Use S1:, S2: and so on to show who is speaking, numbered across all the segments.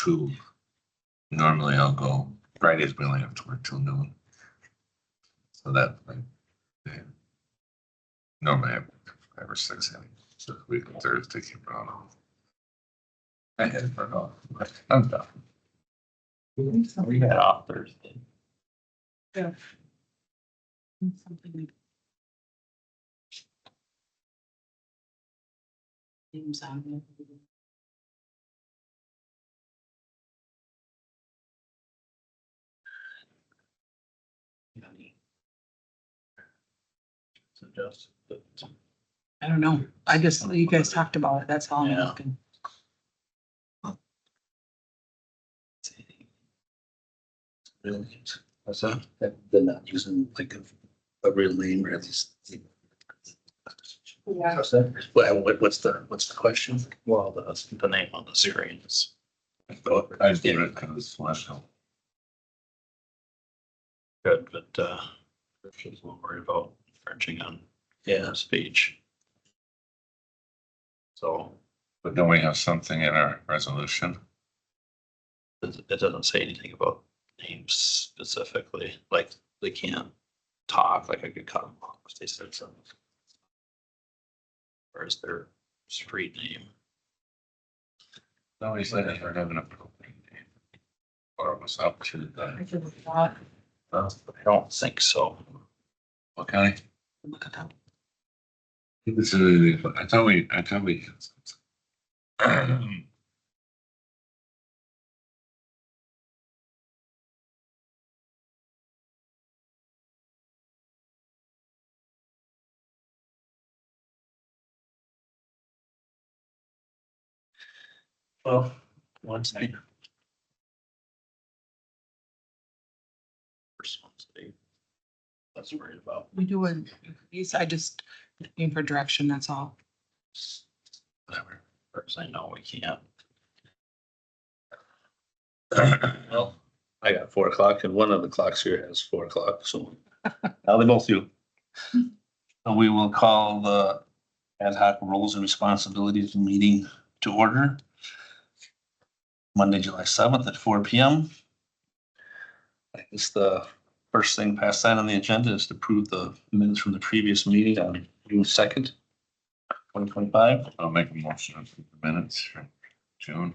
S1: 2. Normally I'll go, Fridays we only have to work till noon. So that, like, yeah. Normally I have 5 or 6 in, so we can Thursday keep it on. I had it for all, but I'm done.
S2: We had off Thursday.
S3: Yeah. Something like. Names on it.
S2: Suggest that.
S3: I don't know. I just, you guys talked about it. That's all I'm
S2: Yeah.
S3: looking.
S2: Really? What's that? They're not using like a real name or at least.
S3: Yeah.
S2: What's that? What's the question? Well, the name on the Syrian is.
S1: I just did it because Celestial.
S2: Good, but she's not worried about infringing on speech. So
S1: But don't we have something in our resolution?
S2: it doesn't say anything about names specifically, like they can't talk, like I could cut them off if they said something. Where's their street name?
S1: No, he said they were having a appropriate name. Or it was up to
S3: I
S1: the,
S3: should have thought,
S2: I don't think so.
S1: what county?
S3: look at that.
S1: I thought we.
S2: Well, once the first one's the that's worried about.
S3: We do it. I just looking for direction. That's all.
S2: Whatever. First, I know we can't. Well, I got 4 o'clock and one of the clocks here has 4 o'clock, so now they both do. So we will call the ad hoc roles and responsibilities meeting to order. Monday, July 7th at 4 p.m. I guess the first thing past that on the agenda is to approve the minutes from the previous meeting on June 2nd, 2025.
S1: I'll make a motion on the minutes for June.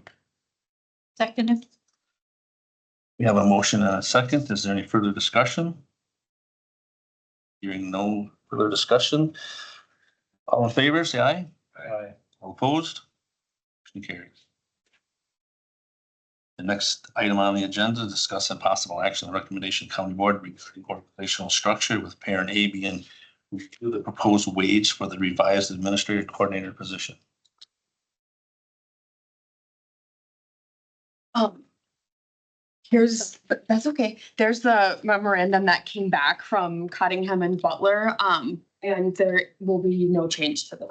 S3: Second.
S2: We have a motion and a second. Is there any further discussion? Hearing no further discussion. All in favor, say aye.
S1: Aye.
S2: All opposed? Motion carries. The next item on the agenda, discuss and possible action recommendation county board regarding organizational structure with parent A being review the proposed wage for the revised administrative coordinator position.
S4: That's okay. There's the memorandum that came back from Cottingham and Butler, and there will be no change to the.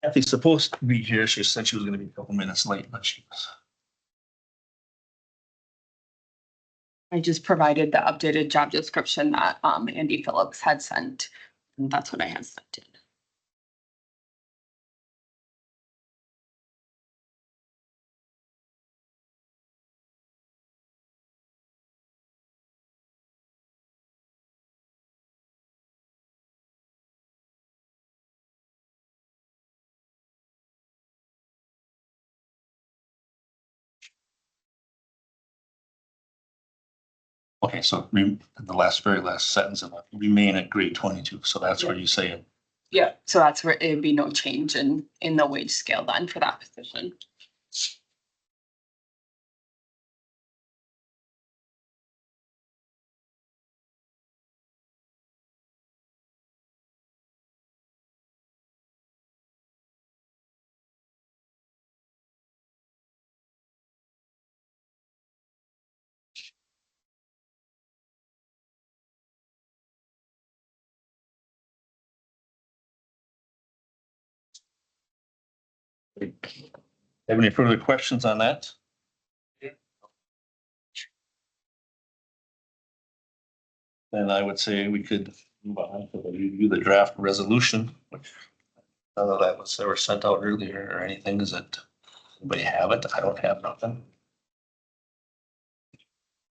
S2: Kathy's supposed to be here. She said she was gonna be a couple minutes late, but she was.
S4: I just provided the updated job description that Andy Phillips had sent, and that's what I had sent in.
S2: Okay, so the very last sentence of it, remain at grade 22. So that's where you say it.
S4: Yeah. So that's where it'd be no change in the wage scale then for that position.
S2: Have any further questions on that? Then I would say we could move on to the review the draft resolution, which none of that was ever sent out earlier or anything. Does it, anybody have it? I don't have nothing.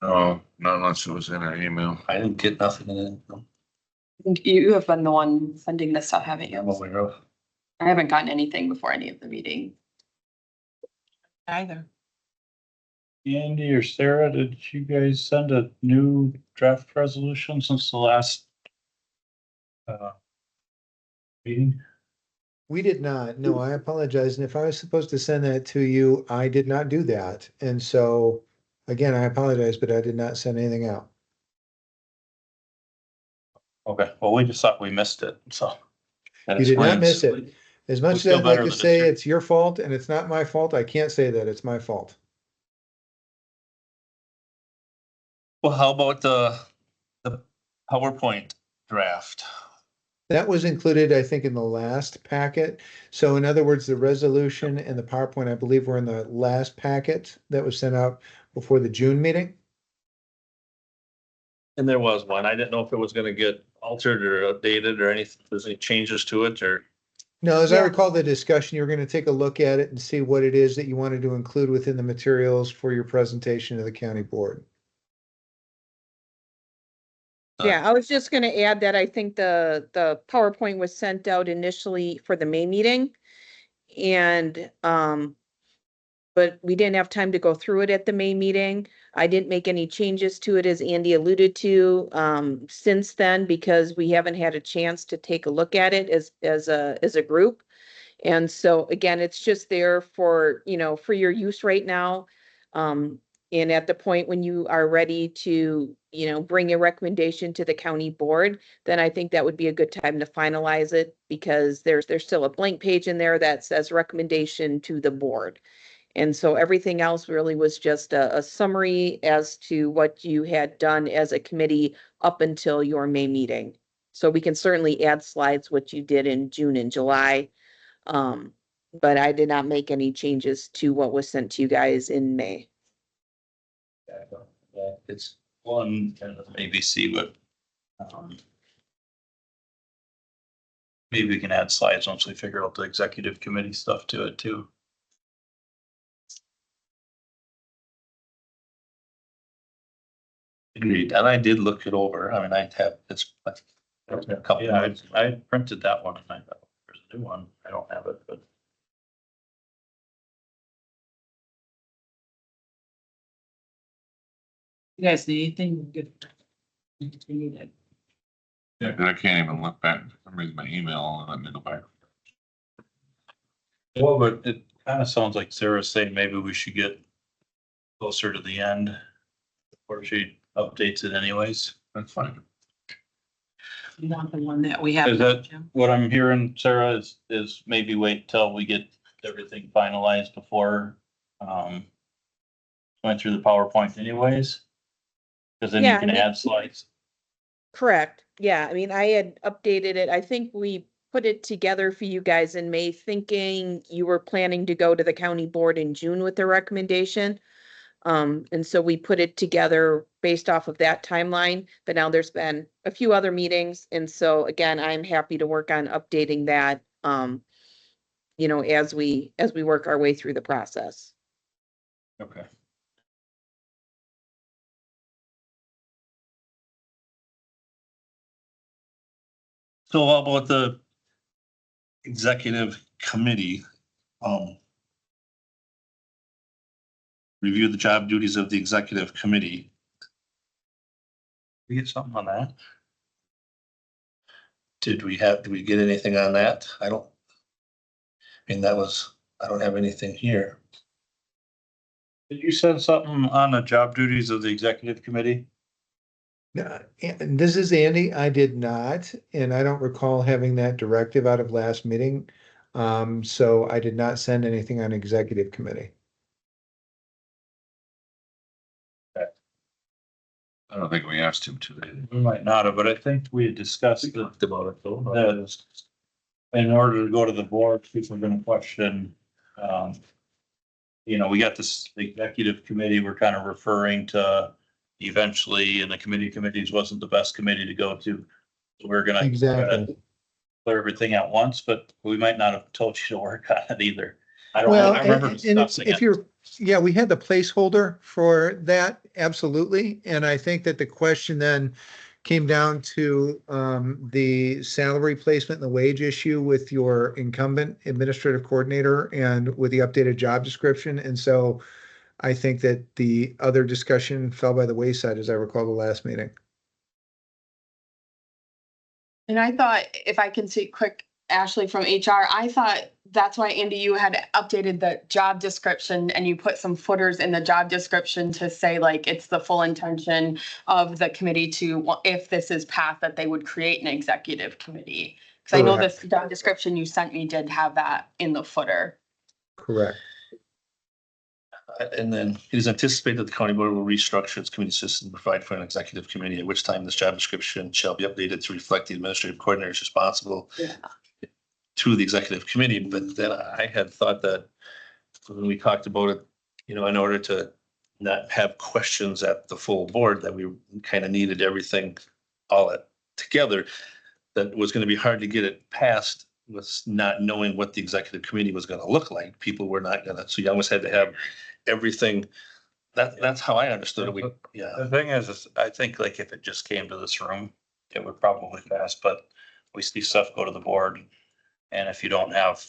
S1: No, not unless it was in our email.
S2: I didn't get nothing in it. No,
S4: You have been the one sending this stuff, haven't
S2: I'm
S4: you?
S2: aware of.
S4: I haven't gotten anything before any of the meetings.
S3: Either.
S5: Andy or Sarah, did you guys send a new draft resolution since the last meeting?
S6: We did not. No, I apologize. And if I was supposed to send that to you, I did not do that. And so, again, I apologize, but I did not send anything out.
S2: Okay, well, we just thought we missed it, so. that
S6: You did not miss
S2: explains-
S6: it. As much as
S2: feel
S6: I'd like
S2: better
S6: to
S2: that it's
S6: say
S2: your-
S6: it's your fault and it's not my fault, I can't say that it's my fault.
S2: Well, how about the PowerPoint draft?
S6: That was included, I think, in the last packet. So in other words, the resolution and the PowerPoint, I believe, were in the last packet that was sent out before the June meeting.
S2: And there was one. I didn't know if it was gonna get altered or updated or anything, if there's any changes to it or.
S6: No, as I
S4: Yeah.
S6: recall the discussion, you were going to take a look at it and see what it is that you wanted to include within the materials for your presentation to the county board.
S7: Yeah, I was just gonna add that I think the PowerPoint was sent out initially for the May meeting. And, but we didn't have time to go through it at the May meeting. I didn't make any changes to it, as Andy alluded to, since then, because we haven't had a chance to take a look at it as a group. And so again, it's just there for, for your use right now. And at the point when you are ready to, bring a recommendation to the county board, then I think that would be a good time to finalize it, because there's still a blank page in there that says recommendation to the board. And so everything else really was just a summary as to what you had done as a committee up until your May meeting. So we can certainly add slides, what you did in June and July. But I did not make any changes to what was sent to you guys in May.
S2: Yeah, it's one kind of ABC, but. Maybe we can add slides once we figure out the executive committee stuff to it too. Agreed, and I did look it over. I mean, I have, it's like a couple.
S5: Yeah,
S2: Notes. I printed that one and I thought, there's a new one. I don't have it, but.
S3: You guys need anything good? You need it.
S1: Yeah, 'cause I can't even look back. For some reason, my email and let me go back.
S5: Well, but it kind of sounds like Sarah's saying maybe we should get closer to the end before she updates it anyways.
S1: That's fine.
S3: You want the one that we have.
S5: Is that
S3: Jim?
S5: what I'm hearing, Sarah, is maybe wait till we get everything finalized before, going through the PowerPoint anyways? Cause then you
S7: Yeah,
S5: can
S7: I mean-
S5: add slides.
S7: Correct. Yeah, I mean, I had updated it. I think we put it together for you guys in May, thinking you were planning to go to the county board in June with the recommendation. And so we put it together based off of that timeline, but now there's been a few other meetings. And so again, I'm happy to work on updating that, as we work our way through the process.
S5: Okay.
S2: So how about the executive committee? Review the job duties of the executive committee. We get something on that? Did we get anything on that? I mean, I don't have anything here.
S5: Did you send something on the job duties of the executive committee?
S6: No, and this is Andy. I did not, and I don't recall having that directive out of last meeting. So I did not send anything on executive committee.
S1: I don't think we asked him today.
S5: We might not have, but I think we had discussed that
S2: Talked about it though.
S5: in order to go to the board, people are gonna question, we got this executive committee, we're kind of referring to eventually, and the committees wasn't the best committee to go to. We're gonna try to
S6: Exactly.
S5: clear everything at once, but we might not have told you to work on it either. I don't know.
S6: Well,
S5: I remember
S6: and if
S5: discussing
S6: if
S5: it.
S6: you're, yeah, we had the placeholder for that, absolutely. And I think that the question then came down to the salary placement and the wage issue with your incumbent administrative coordinator and with the updated job description. And so I think that the other discussion fell by the wayside, as I recall the last meeting.
S4: And I thought, if I can say quick, Ashley from HR, I thought that's why, Andy, you had updated the job description and you put some footers in the job description to say like, it's the full intention of the committee to, if this is passed, that they would create an executive committee. Cause I know this job description you sent me did have that in the footer.
S6: Correct.
S2: And then it is anticipated that the county board will restructure its committee system, and provide for an executive committee, at which time this job description shall be updated to reflect the administrative coordinators responsible
S4: Yeah.
S2: to the executive committee. But then I had thought that when we talked about it, you know, in order to not have questions at the full board, that we kind of needed everything all together, that it was going to be hard to get it passed with not knowing what the executive committee was going to look like. People were not gonna, so you almost had to have everything. That's how I understood it. Yeah.
S5: The thing is I think like if it just came to this room, it would probably pass, but we see stuff go to the board. And if you don't have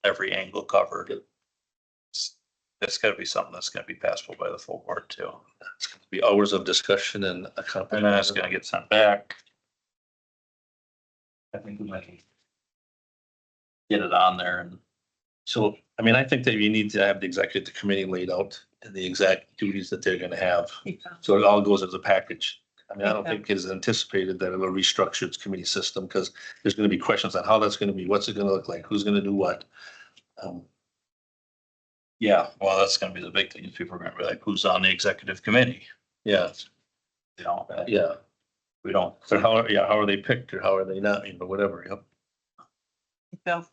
S5: every angle covered, it's gotta be something that's gonna be passable by the full board too.
S2: It's gonna be hours of discussion and
S5: And then it's gonna get sent back. I think we might get it on there and
S2: So, I mean, I think that you need to have the executive committee laid out and the exact duties that they're gonna have. So it all goes as a package. I mean, I don't think it's anticipated that it will restructure its committee system, because there's gonna be questions on how that's gonna be, what's it gonna look like, who's gonna do what.
S5: yeah, well, that's gonna be the big thing. Is people are gonna be like, who's on the executive committee?
S2: Yeah,
S5: You know,
S2: yeah.
S5: we don't.
S2: So how are they picked, or how are they not, you know, whatever, yep.
S3: Bill,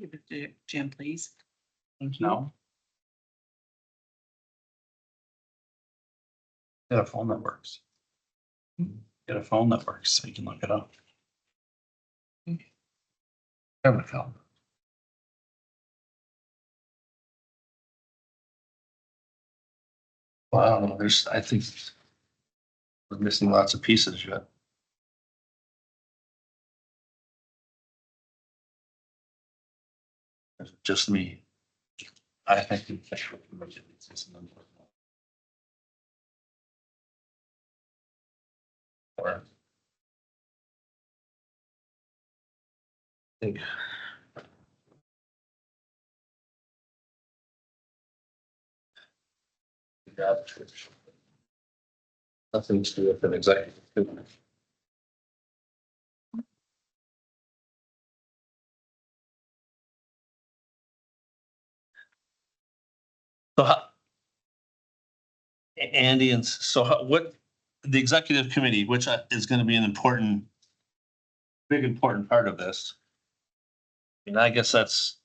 S3: give it to Jim, please. Thank you.
S5: No. Get a phone that works. Get a phone that works so you can look it up.
S1: Have a film.
S2: Well, I don't know, I think we're missing lots of pieces yet. It's just me.
S5: I think. Or
S2: Think. Nothing to do with an executive. So Andy, and so what, the executive committee, which is gonna be an important, big important part of this. And I guess that's,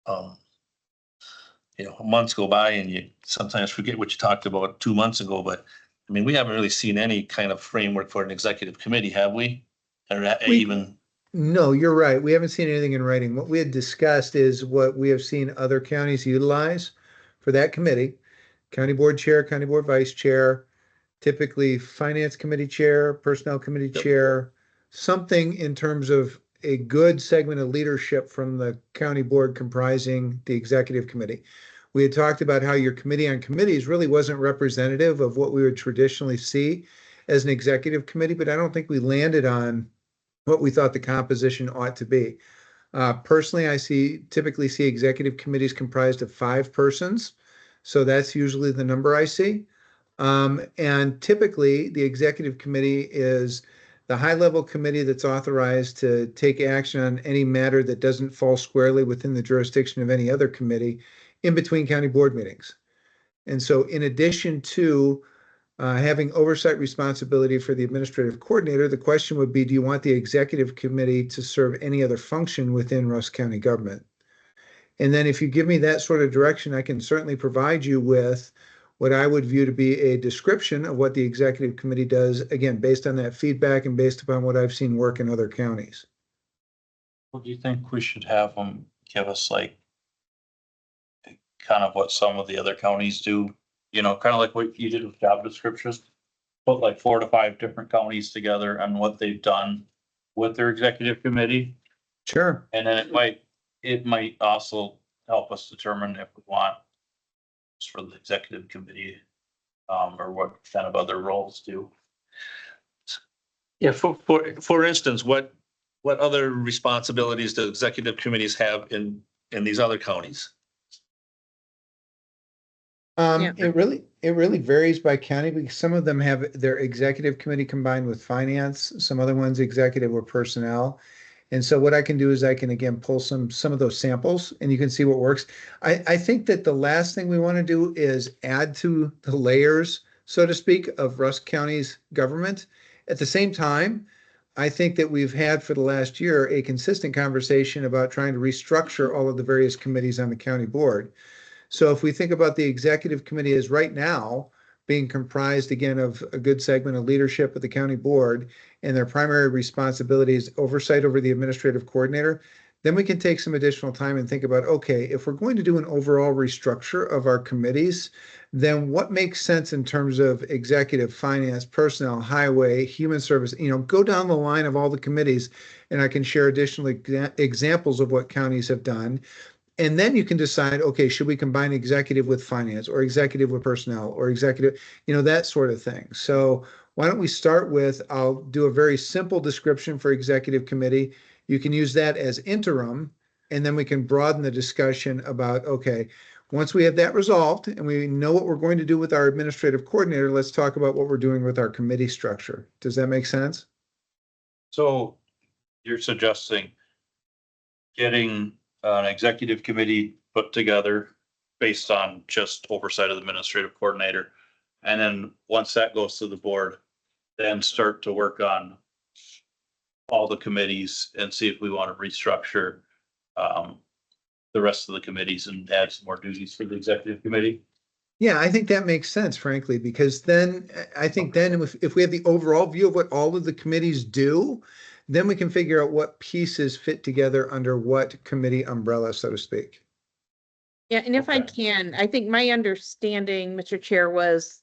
S2: you know, months go by and you sometimes forget what you talked about 2 months ago, but I mean, we haven't really seen any kind of framework for an executive committee, have we? Or even,
S6: No, you're right. We haven't seen anything in writing. What we had discussed is what we have seen other counties utilize for that committee. County board chair, county board vice chair, typically finance committee chair, personnel committee
S2: Yep.
S6: chair, something in terms of a good segment of leadership from the county board comprising the executive committee. We had talked about how your committee on committees really wasn't representative of what we would traditionally see as an executive committee, but I don't think we landed on what we thought the composition ought to be. Personally, I typically see executive committees comprised of 5 persons. So that's usually the number I see. And typically, the executive committee is the high-level committee that's authorized to take action on any matter that doesn't fall squarely within the jurisdiction of any other committee in between county board meetings. And so in addition to having oversight responsibility for the administrative coordinator, the question would be, do you want the executive committee to serve any other function within Rusk County government? And then if you give me that sort of direction, I can certainly provide you with what I would view to be a description of what the executive committee does, again, based on that feedback and based upon what I've seen work in other counties.
S5: What do you think we should have them give us like kind of what some of the other counties do? You know, kind of like what you did with job descriptions. Put like 4 to 5 different counties together on what they've done with their executive committee.
S6: Sure.
S5: And then it might also help us determine if we want for the executive committee, or what kind of other roles do.
S2: Yeah, for instance, what other responsibilities do executive committees have in these other counties?
S7: Yeah.
S6: It really varies by county because some of them have their executive committee combined with finance, some other ones executive or personnel. And so what I can do is I can again pull some of those samples and you can see what works. I think that the last thing we want to do is add to the layers, so to speak, of Rusk County's government. At the same time, I think that we've had for the last year a consistent conversation about trying to restructure all of the various committees on the county board. So if we think about the executive committee as right now being comprised again of a good segment of leadership of the county board and their primary responsibility is oversight over the administrative coordinator, then we can take some additional time and think about, okay, if we're going to do an overall restructure of our committees, then what makes sense in terms of executive, finance, personnel, highway, human service, go down the line of all the committees and I can share additional examples of what counties have done. And then you can decide, okay, should we combine executive with finance or executive with personnel or executive, that sort of thing. So why don't we start with, I'll do a very simple description for executive committee. You can use that as interim, and then we can broaden the discussion about, okay, once we have that resolved and we know what we're going to do with our administrative coordinator, let's talk about what we're doing with our committee structure. Does that make sense?
S5: So you're suggesting getting an executive committee put together based on just oversight of the administrative coordinator. And then once that goes to the board, then start to work on all the committees and see if we want to restructure the rest of the committees and add some more duties for the executive committee.
S6: Yeah, I think that makes sense, frankly, because then I think then if we have the overall view of what all of the committees do, then we can figure out what pieces fit together under what committee umbrella, so to speak.
S7: Yeah, and if I
S5: Okay.
S7: can, I think my understanding, Mr. Chair, was,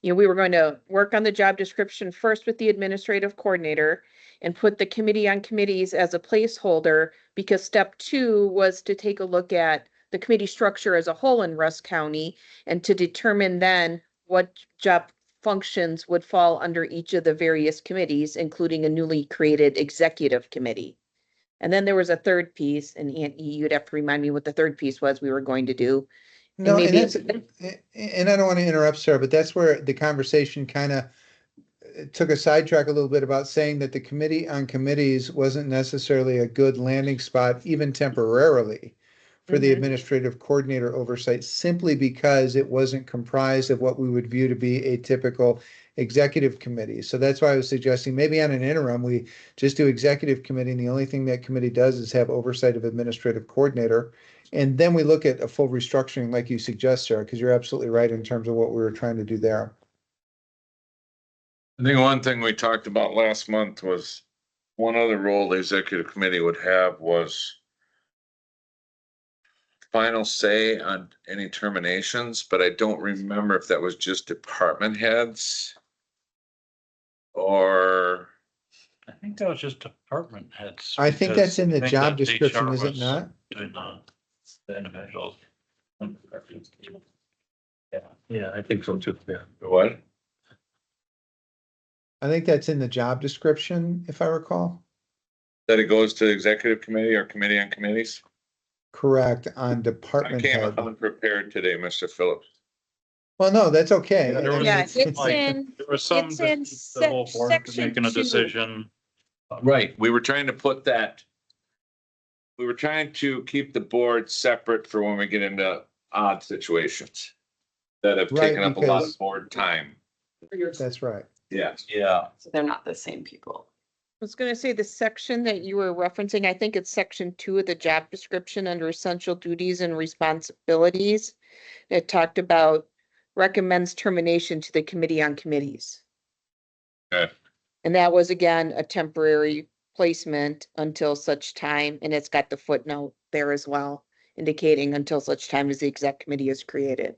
S7: we were going to work on the job description first with the administrative coordinator and put the committee on committees as a placeholder, because step 2 was to take a look at the committee structure as a whole in Rusk County and to determine then what job functions would fall under each of the various committees, including a newly created executive committee. And then there was a third piece, and Aunt E, you'd have to remind me what the third piece was we were going to do.
S6: No, and
S7: maybe
S6: that's, and I don't want to interrupt, Sarah, but that's where the conversation kind of took a sidetrack a little bit about saying that the committee on committees wasn't necessarily a good landing spot, even temporarily, for the
S7: Mhm.
S6: administrative coordinator oversight, simply because it wasn't comprised of what we would view to be a typical executive committee. So that's why I was suggesting maybe on an interim, we just do executive committee, and the only thing that committee does is have oversight of administrative coordinator. And then we look at a full restructuring like you suggest, Sarah, because you're absolutely right in terms of what we were trying to do there.
S1: I think one thing we talked about last month was one other role the executive committee would have was final say on any terminations, but I don't remember if that was just department heads or
S5: I think that was just department heads.
S6: I think
S5: because
S6: that's in
S5: I
S6: the
S5: think
S6: job
S5: that
S6: description,
S5: HR
S6: is it
S5: was
S6: not?
S5: doing the individuals.
S2: Yeah, I think so too. Yeah.
S1: what?
S6: I think that's in the job description, if I recall.
S1: That it goes to the executive committee or committee on committees?
S6: Correct, on
S1: I
S6: department
S1: came
S6: head.
S1: unprepared today, Mr. Phillips.
S6: Well, no, that's okay.
S5: Yeah, there was-
S7: Yeah,
S5: it's
S7: it's
S5: like-
S7: in,
S5: There was some,
S7: it's in
S5: the whole board was
S7: section
S5: making a
S7: 2.
S5: decision.
S1: Right, we were trying to put that. We were trying to keep the board separate for when we get into odd situations that have
S6: Right,
S1: taken up a lot
S6: because-
S1: of board time.
S6: That's right.
S1: Yes.
S5: Yeah.
S4: So they're not the same people.
S7: I was gonna say the section that you were referencing, I think it's section 2 of the job description under essential duties and responsibilities. It talked about recommends termination to the Committee on Committees.
S1: Okay.
S7: And that was again, a temporary placement until such time, and it's got the footnote there as well, indicating until such time as the exec committee is created.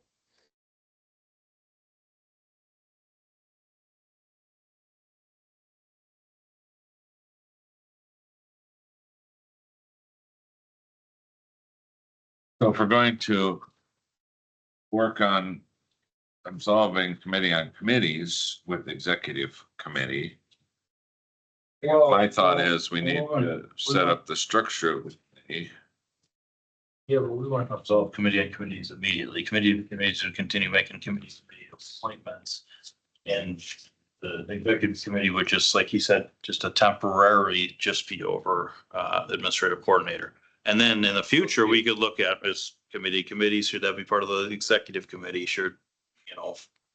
S1: So if we're going to work on absolving committee on committees with executive committee, my thought is we need to set up the structure of the committee.
S5: Yeah, but we want to absolve committee and committees immediately. Committees would continue making committees appointments. And the executive committee would just, like he said, just a temporary just be over the administrative coordinator. And then in the future, we could look at as committees, should that be part of the executive committee? Should,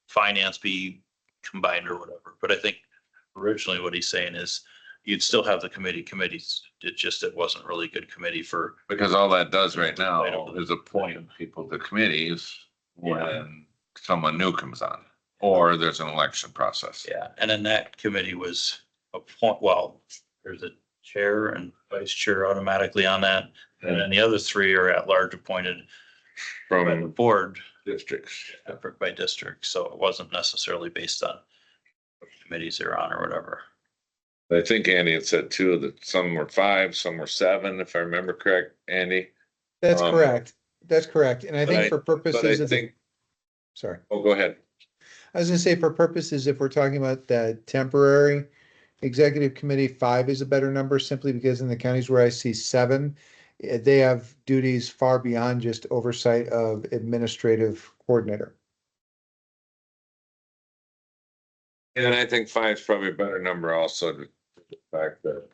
S5: finance be combined or whatever? But I think originally what he's saying is you'd still have the committees. It wasn't really good committee for.
S1: Because all that does right now is appoint people to committees when someone new comes on, or there's an election process.
S5: Yeah, and then that committee was there's a chair and vice chair automatically on that. And then the other three are at large appointed by the
S1: From
S5: board
S1: districts.
S5: by district. So it wasn't necessarily based on what committees they're on or whatever.
S1: I think Andy had said too, that some were 5, some were 7, if I remember correct, Andy.
S6: That's
S1: Um,
S6: correct. That's correct. And I
S1: but
S6: think for
S1: But I
S6: purposes of,
S1: think,
S6: sorry,
S1: oh, go ahead.
S6: I was gonna say for purposes, if we're talking about the temporary executive committee, 5 is a better number simply because in the counties where I see 7, they have duties far beyond just oversight of administrative coordinator.
S1: And I think 5 is probably a better number also, to the fact that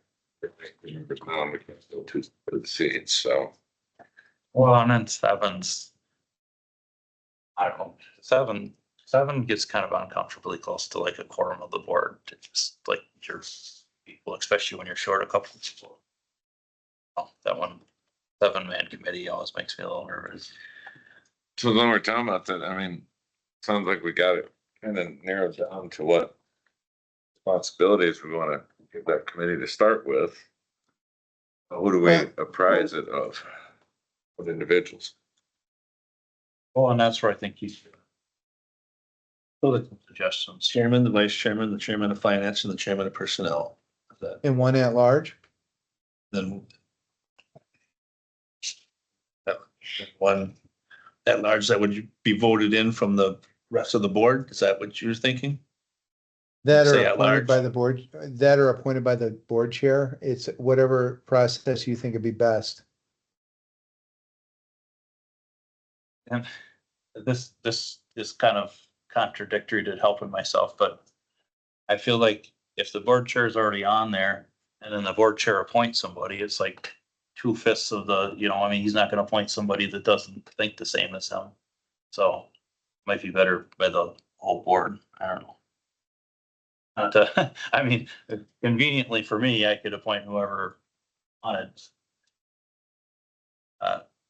S1: members now we can still 2 seats, so.
S5: Well, and then seven's, I don't know, seven gets kind of uncomfortably close to like a quorum of the board. It's just like your people, especially when you're short a couple of people. Oh, that one, 7-man committee always makes me a little nervous.
S1: So then we're talking about that, I mean, sounds like we got it kind of narrowed down to what responsibilities we want to give that committee to start with. Who do we
S6: Well-
S1: apprise it of? What individuals?
S5: Well, and that's where I think you should. Suggestions.
S2: Chairman, the vice chairman, the chairman of finance, and the chairman of personnel. That,
S6: And 1 at large?
S2: then. That one at large, that would be voted in from the rest of the board? Is that what you're thinking?
S6: That are
S2: Say at
S6: appointed by
S2: large.
S6: the board, that are appointed by the board chair. It's whatever process you think would be best.
S5: And this is kind of contradictory to helping myself, but I feel like if the board chair is already on there and then the board chair appoints somebody, it's like 2/5 of the, he's not gonna appoint somebody that doesn't think the same as him. So might be better by the whole board. I don't know. Not to, I mean, conveniently for me, I could appoint whoever on it.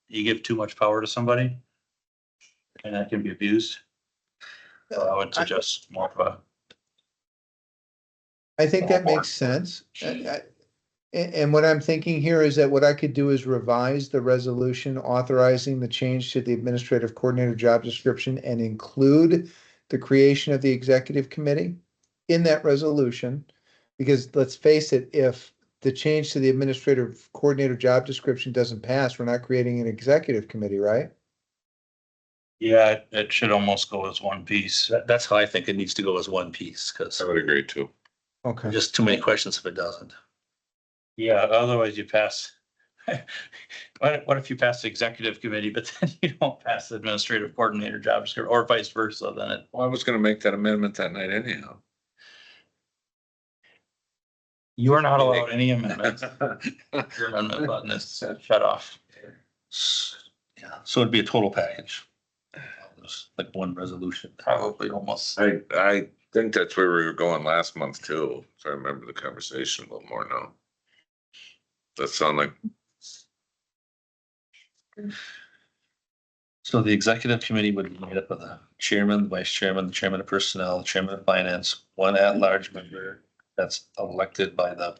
S5: You give too much power to somebody and that can be abused. So I would suggest more of a.
S6: I think that makes sense. And what I'm thinking here is that what I could do is revise the resolution authorizing the change to the administrative coordinator job description and include the creation of the executive committee in that resolution. Because let's face it, if the change to the administrative coordinator job description doesn't pass, we're not creating an executive committee, right?
S5: Yeah, it should almost go as one piece.
S2: That's how I think it needs to go as one piece, because
S1: I would agree too.
S6: Okay.
S2: just too many questions if it doesn't.
S5: Yeah, otherwise you pass. What if you pass the executive committee, but then you don't pass the administrative coordinator job description or vice versa, then it.
S1: Well, I was gonna make that amendment that night anyhow.
S5: You are not allowed any amendments. Your amendment button is shut off.
S2: Yeah, so it'd be a total package. Just like one resolution.
S5: Probably almost.
S1: I think that's where we were going last month too, so I remember the conversation a little more now. That sound like.
S2: So the executive committee would be made up of the chairman, vice chairman, the chairman of personnel, the chairman of finance, one at-large member that's elected by the,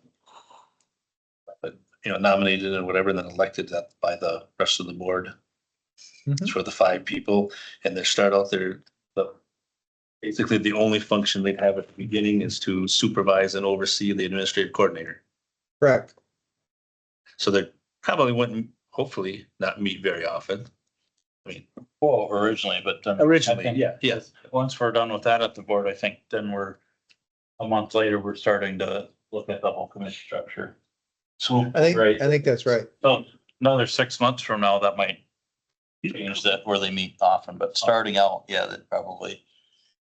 S2: nominated or whatever, and then elected by the rest of the board. It's for the 5 people, and they start out there, basically the only function they'd have at the beginning is to supervise and oversee the administrative coordinator.
S6: Correct.
S2: So they probably wouldn't, hopefully, not meet very often. I mean,
S5: Well, originally, but then.
S2: originally,
S5: I think
S2: yeah.
S5: Once we're done with that at the board, I think then a month later, we're starting to look at the whole committee structure.
S2: So,
S6: I
S5: Right.
S6: think that's right.
S5: So another 6 months from now, that might change that where they meet often, but starting out, yeah, that probably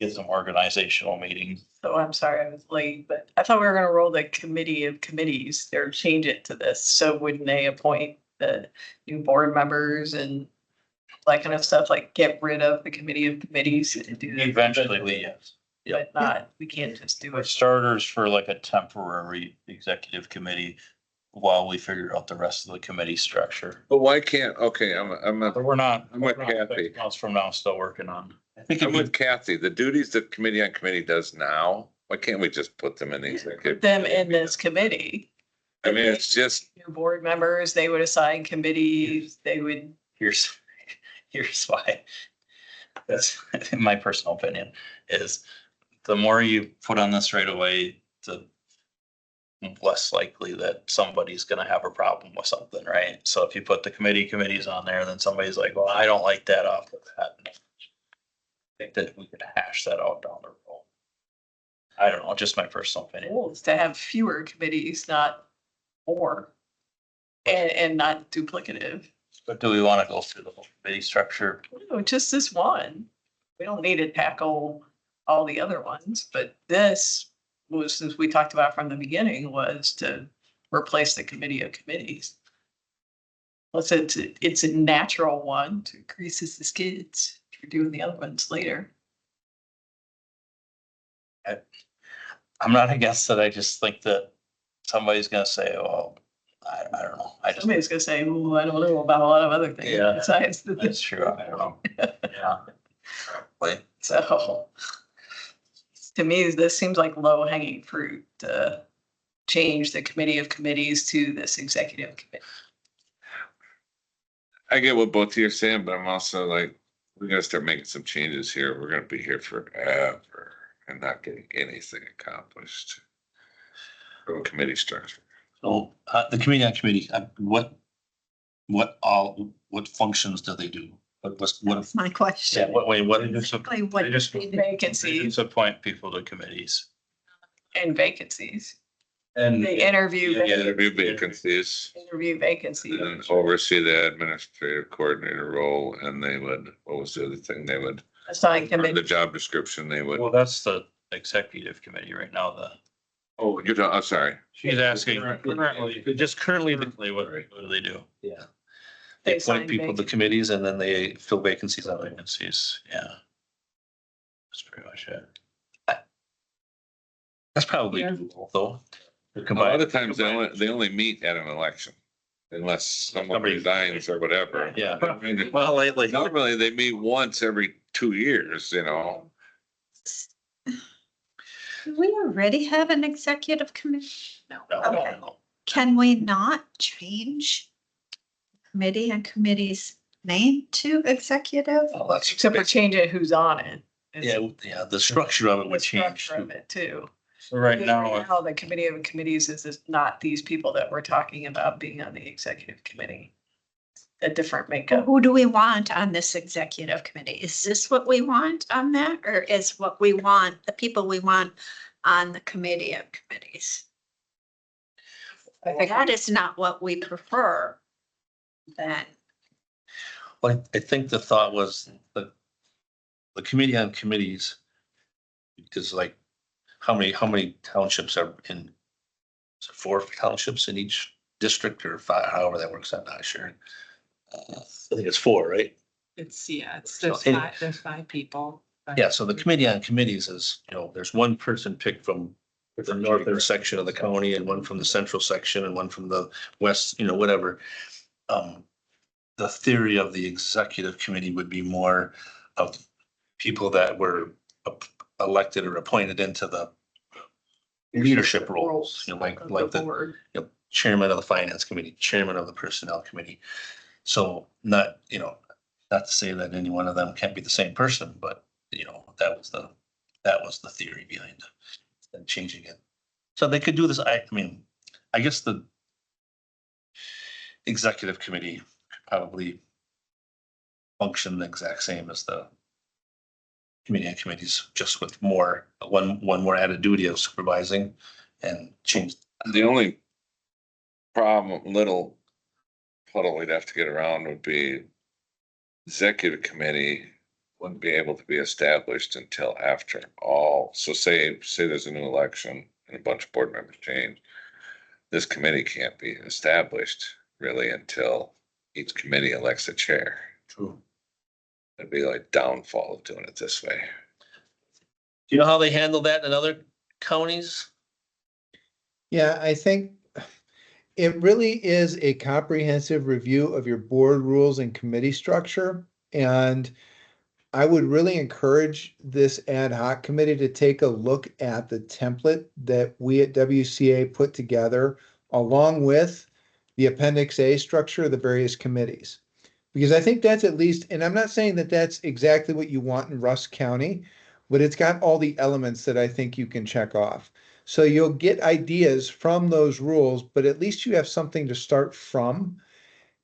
S5: get some organizational meetings.
S3: So I'm sorry I was late, but I thought we were gonna roll the committee of committees or change it to this. So wouldn't they appoint the new board members and that kind of stuff, like get rid of the committee of committees and do that?
S5: Eventually, yes.
S3: But not, we can't just do
S5: For
S3: it.
S5: starters, for like a temporary executive committee while we figure out the rest of the committee structure.
S1: But why can't, okay, I'm
S5: But we're not.
S1: I'm with
S5: we're not
S1: Kathy.
S5: 6 months from now, still working on.
S2: I think
S1: I'm with Kathy, the duties that committee on committee does now, why can't we just put them in the executive?
S3: Them in this committee,
S1: I mean, it's just,
S3: new board members, they would assign committees, they would.
S5: Here's why. That's in my personal opinion, is the more you put on this right away, the less likely that somebody's gonna have a problem with something, right? So if you put the committees on there, then somebody's like, well, I don't like that off of that. I think that we could hash that out down the road. I don't know, just my personal opinion.
S3: Goals to have fewer committees, not more. And not duplicative.
S5: But do we want to go through the whole committee structure?
S3: No, just this one. We don't need to tackle all the other ones, but this was, as we talked about from the beginning, was to replace the committee of committees. Plus, it's a natural one to increases the skids. You're doing the other ones later.
S5: I'm not against it. I just think that somebody's gonna say, well, I don't know. I just,
S3: Somebody's gonna say, oh, I don't know about a lot of other things
S5: Yeah.
S3: besides
S5: that's
S3: this.
S5: true. I don't know. Yeah. Probably.
S3: So to me, this seems like low hanging fruit to change the committee of committees to this executive committee.
S1: I get what both of you are saying, but I'm also like, we gotta start making some changes here. We're gonna be here forever and not getting anything accomplished. From committee structure.
S2: So, the committee on committee, what functions do they do? What,
S8: That's my question.
S2: yeah, what
S8: Basically, what
S5: They just-
S8: they-
S3: Vacancies
S5: Just appoint people to committees.
S3: and vacancies.
S2: and
S3: They interview,
S2: Yeah,
S1: Interview vacancies
S3: interview vacancies.
S1: and oversee the administrative coordinator role, and they would, what was the other thing? They would,
S3: Assign
S1: the
S3: committee.
S1: job description, they would,
S5: Well, that's the executive committee right now,
S1: oh, you're talking, I'm sorry.
S5: she's asking.
S2: Just currently,
S5: What do they do?
S2: yeah.
S3: They
S2: They
S3: assign
S2: appoint people to
S3: vacancies.
S2: committees and then they fill vacancies on it.
S5: Vacancies, yeah. That's pretty much it.
S2: That's probably
S3: Yeah.
S2: doable though.
S1: A lot of times they only meet at an election unless someone
S2: Somebody-
S1: resigns or whatever.
S2: Yeah.
S1: I mean,
S2: Well, lately.
S1: normally they meet once every 2 years, you know.
S8: Do we already have an executive committee?
S2: No,
S8: Okay.
S2: no.
S8: Can we not change committee and committee's name to executive?
S2: Oh, that's.
S3: Except for changing who's on it. It's
S2: Yeah, the structure of it
S3: The
S2: would change.
S3: structure of it too.
S5: So right now,
S3: Now, the committee of committees is not these people that we're talking about being on the executive committee. A different makeup.
S8: Who do we want on this executive committee? Is this what we want on that, or is what we want, the people we want on the committee of committees?
S3: I think
S8: That is not what we prefer. Then,
S2: Well, I think the thought was the committee on committees. Because like, how many townships are in? Is it 4 townships in each district or 5, however that works, I'm not sure. I think it's 4, right?
S3: it's,
S2: So any-
S3: there's 5 people.
S2: Yeah, so the committee on committees is, there's one person picked from the northern section of the county and one from the central section and one from the west, whatever. the theory of the executive committee would be more of people that were elected or appointed into the leadership roles, you know, like the
S3: board.
S2: you know, chairman of the finance committee, chairman of the personnel committee. So not, you know, not to say that any one of them can't be the same person, but you know, that was the theory behind it and changing it. So they could do this. I mean, I guess the executive committee could probably function the exact same as the committee on committees, just with one more added duty of supervising and change.
S1: The only little puddle we'd have to get around would be executive committee wouldn't be able to be established until after all. So say there's a new election and a bunch of board members change. This committee can't be established really until each committee elects a chair.
S2: True.
S1: It'd be like downfall of doing it this way.
S2: Do you know how they handle that in other counties?
S6: Yeah, I think it really is a comprehensive review of your board rules and committee structure. And I would really encourage this ad hoc committee to take a look at the template that we at WCA put together, along with the Appendix A structure of the various committees. Because I think that's at least, and I'm not saying that that's exactly what you want in Rusk County, but it's got all the elements that I think you can check off. So you'll get ideas from those rules, but at least you have something to start from.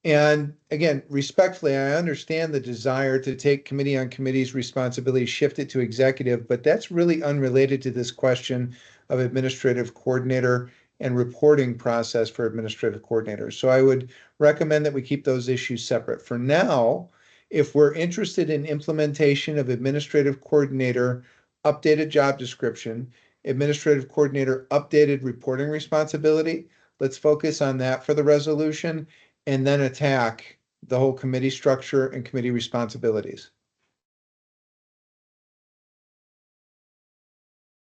S6: And again, respectfully, I understand the desire to take committee on committees responsibility, shift it to executive, but that's really unrelated to this question of administrative coordinator and reporting process for administrative coordinators. So I would recommend that we keep those issues separate. For now, if we're interested in implementation of administrative coordinator, updated job description, administrative coordinator, updated reporting responsibility, let's focus on that for the resolution and then attack the whole committee structure and committee responsibilities.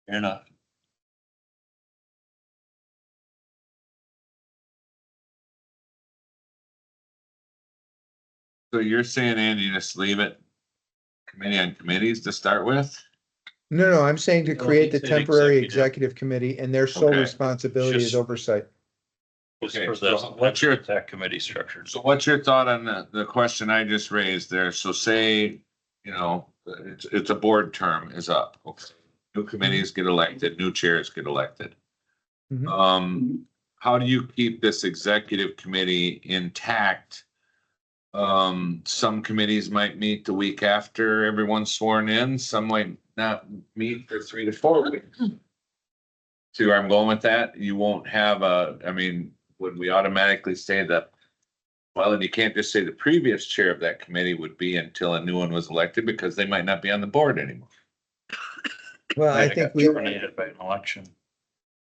S2: Fair enough.
S1: So you're saying, Andy, just leave it committee on committees to start with?
S6: No, I'm saying to
S5: No,
S6: create
S5: he
S6: the
S5: said
S6: temporary
S5: executive.
S6: executive committee and their sole
S1: Okay.
S6: responsibility is
S5: Just-
S6: oversight.
S5: Just
S1: Okay,
S5: for
S1: so
S5: this,
S1: what's your-
S5: that committee structure?
S1: So what's your thought on the question I just raised there? So say, you know, it's a board term is up. Okay. New committees get elected, new chairs get elected.
S6: Mhm.
S1: How do you keep this executive committee intact? Some committees might meet the week after everyone's sworn in, some might not meet for 3 to 4 weeks. See where I'm going with that? You won't have I mean, would we automatically say that? Well, and you can't just say the previous chair of that committee would be until a new one was elected because they might not be on the board anymore.
S6: Well, I
S5: They
S6: think
S5: got
S6: we,
S5: terminated by an election.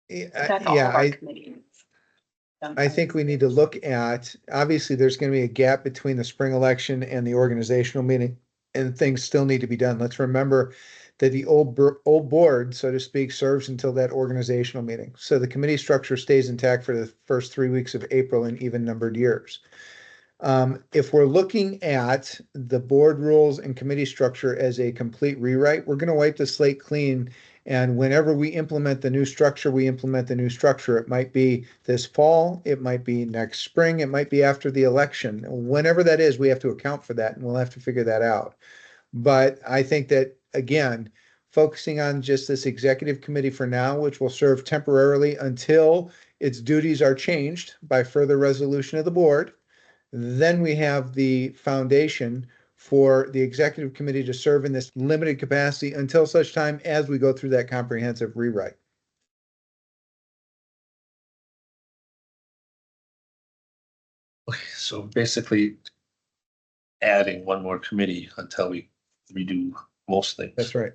S4: That's all
S6: yeah,
S4: of our committees.
S6: I think we need to look at, obviously, there's going to be a gap between the spring election and the organizational meeting, and things still need to be done. Let's remember that the old board, so to speak, serves until that organizational meeting. So the committee structure stays intact for the first 3 weeks of April in even numbered years. If we're looking at the board rules and committee structure as a complete rewrite, we're going to wipe the slate clean. And whenever we implement the new structure, we implement the new structure. It might be this fall, it might be next spring, it might be after the election. Whenever that is, we have to account for that and we'll have to figure that out. But I think that, again, focusing on just this executive committee for now, which will serve temporarily until its duties are changed by further resolution of the board. Then we have the foundation for the executive committee to serve in this limited capacity until such time as we go through that comprehensive rewrite.
S2: Okay, so basically adding one more committee until we redo most things.
S6: That's right.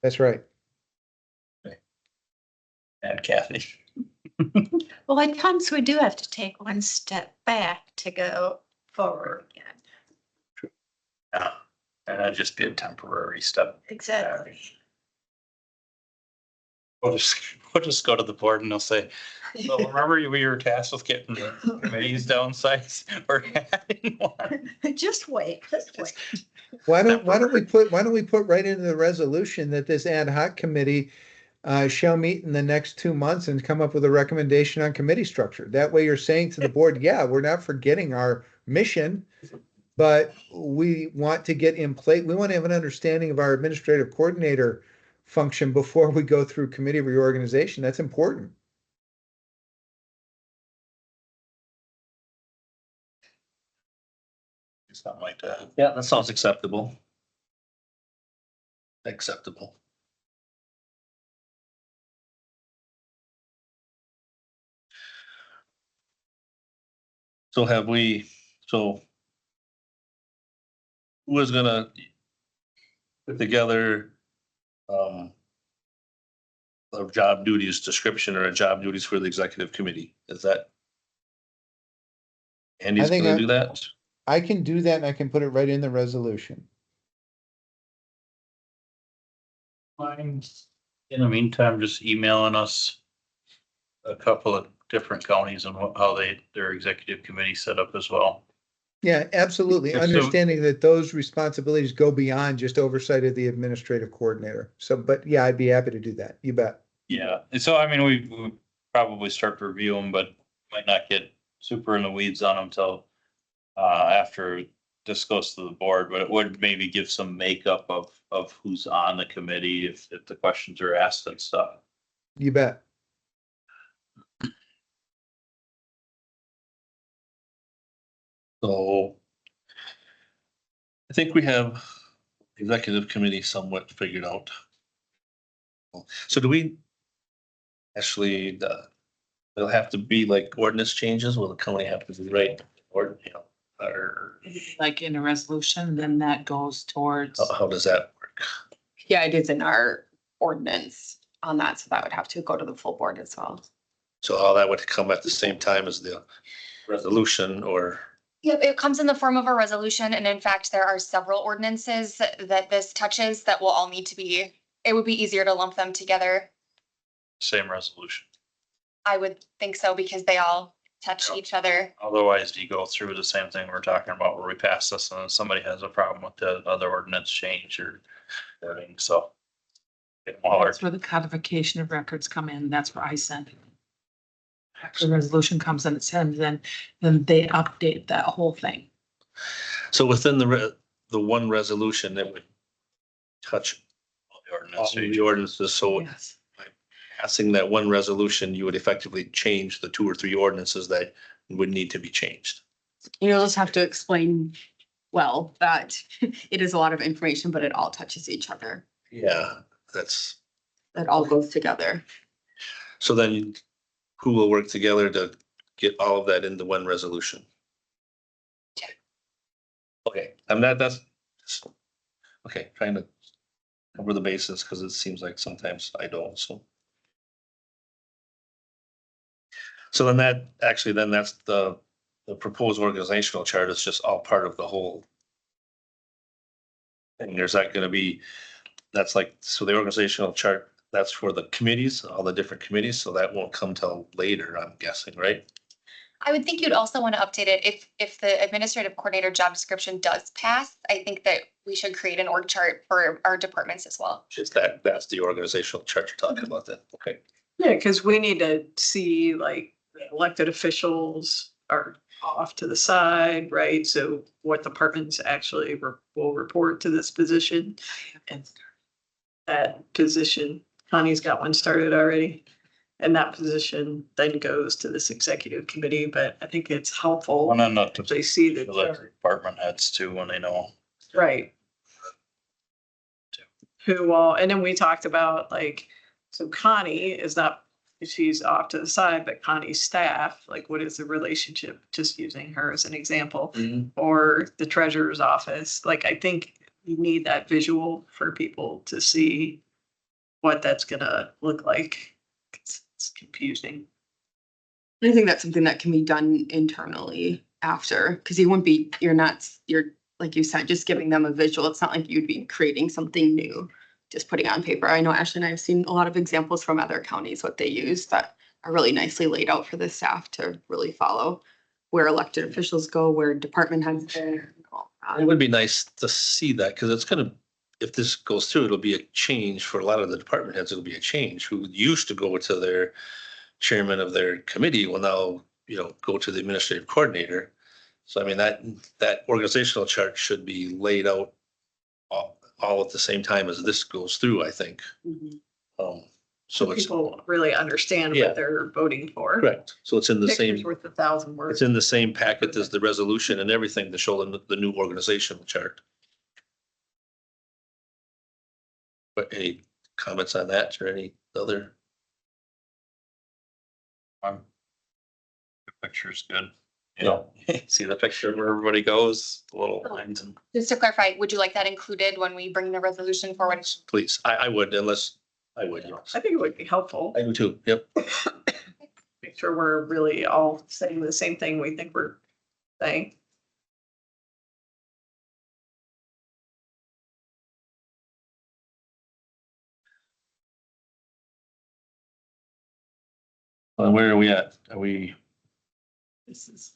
S6: That's right.
S5: And Kathy.
S8: Well, at times we do have to take one step back to go forward again.
S5: Yeah, and that'd just be a temporary step.
S8: Exactly.
S5: We'll just go to the board and they'll say, well, remember we were tasked with getting committees downsized or having one?
S8: Just wait, just wait.
S6: Why don't we put right into the resolution that this ad hoc committee shall meet in the next 2 months and come up with a recommendation on committee structure. That way you're saying to the board, yeah, we're not forgetting our mission, but we want to get in place. We want to have an understanding of our administrative coordinator function before we go through committee reorganization. That's important.
S5: Something like that.
S2: Yeah, that sounds acceptable. Acceptable. So have we, so who is gonna put together a job duties description or a job duties for the executive committee? Is that? Andy's
S6: think
S2: gonna
S6: I-
S2: do that?
S6: I can do that and I can put it right in the resolution.
S5: Fine. In the meantime, just emailing us a couple of different counties and how their executive committee set up as well.
S6: Yeah, absolutely.
S5: Yeah, so-
S6: Understanding that those responsibilities go beyond just oversight of the administrative coordinator. So, but yeah, I'd be happy to do that. You bet.
S5: Yeah, and so I mean, we probably start to review them, but might not get super in the weeds on them till after this goes to the board, but it would maybe give some makeup of who's on the committee if the questions are asked and stuff.
S6: You bet.
S2: So I think we have executive committee somewhat figured out. So do we actually, it'll have to be like ordinance changes? Will the county have to be right? Or, you know, or
S9: Like in a resolution, then that goes towards,
S2: how does that work?
S4: Yeah, it is in our ordinance on that, so that would have to go to the full board as well.
S2: So all that would come at the same time as the resolution or?
S10: Yep, it comes in the form of a resolution, and in fact, there are several ordinances that this touches that will all need to be, it would be easier to lump them together.
S5: Same resolution.
S10: I would think so, because they all touch
S5: Yep.
S10: each other.
S5: Otherwise, you go through the same thing we're talking about where we pass this and then somebody has a problem with the other ordinance change or wording, so. Get them all
S9: that's where the codification of records come in. That's where I send it. After the resolution comes and it's sent, then they update that whole thing.
S2: So within the one resolution that would touch
S5: all the
S2: all
S5: ordinance
S2: the
S5: change.
S2: ordinances, so
S9: Yes.
S2: passing that one resolution, you would effectively change the 2 or 3 ordinances that would need to be changed.
S4: You'll just have to explain, well, that it is a lot of information, but it all touches each other.
S2: Yeah, that's,
S4: It all goes together.
S2: so then who will work together to get all of that into one resolution? Okay, I'm not, that's, okay, trying to cover the bases because it seems like sometimes I don't, so. So then that, actually, then that's the proposed organizational chart is just all part of the whole. And there's not gonna be, that's like, so the organizational chart, that's for the committees, all the different committees, so that won't come till later, I'm guessing, right?
S10: I would think you'd also want to update it if the administrative coordinator job description does pass. I think that we should create an org chart for our departments as well.
S2: Just that's the organizational chart you're talking about then, okay?
S3: Yeah, because we need to see like elected officials are off to the side, right? So what departments actually will report to this position? And that position, Connie's got one started already. And that position then goes to this executive committee, but I think it's helpful
S5: One on
S3: if they see
S5: the
S3: that,
S5: department heads too, when they know.
S3: right. Who all, and then we talked about like, so Connie is not, she's off to the side, but Connie's staff, like what is the relationship, just using her as an example, or the treasurer's office, like I think you need that visual for people to see what that's gonna look like. It's confusing.
S4: I think that's something that can be done internally after, because you're like you said, just giving them a visual. It's not like you'd be creating something new just putting on paper. I know Ashley and I have seen a lot of examples from other counties, what they use that are really nicely laid out for the staff to really follow where elected officials go, where department heads go.
S2: It would be nice to see that, because it's gonna, if this goes through, it'll be a change for a lot of the department heads. It'll be a change who used to go to their chairman of their committee will now, go to the administrative coordinator. So I mean, that organizational chart should be laid out all at the same time as this goes through, I think. So it's
S3: People really understand
S2: Yeah.
S3: what they're voting for.
S2: correct. So it's in the
S3: Picture's
S2: same,
S3: worth 1,000 words.
S2: it's in the same packet as the resolution and everything to show them the new organizational chart. But any comments on that or any other?
S5: The picture's good. See the picture where everybody goes, the little lines and.
S10: Just to clarify, would you like that included when we bring the resolution forward?
S2: Please, I would, unless I would, yes.
S3: I think it would be helpful.
S2: I do too, yep.
S3: Make sure we're really all saying the same thing we think we're saying.
S2: Where are we at? Are we,
S3: This is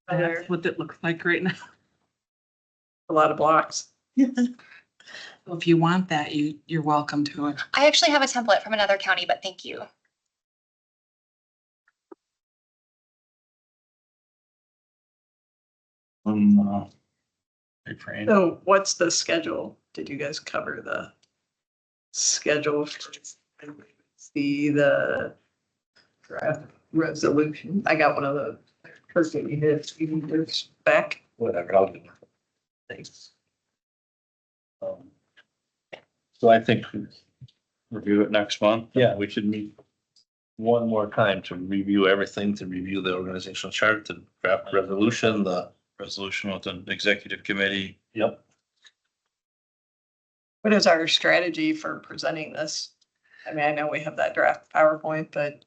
S9: That's what it looks like right now.
S3: a lot of blocks.
S9: If you want that, you're welcome to it.
S10: I actually have a template from another county, but thank you.
S5: Refrain.
S3: So what's the schedule? Did you guys cover the schedule? See the draft resolution. I got one of the person you did, back.
S2: whatever, I'll do it. Thanks. So I think,
S5: Review it next month.
S2: yeah, we should meet one more time to review everything, to review the organizational chart, the draft resolution,
S5: Resolution with an executive committee.
S2: yep.
S3: What is our strategy for presenting this? I mean, I know we have that draft PowerPoint, but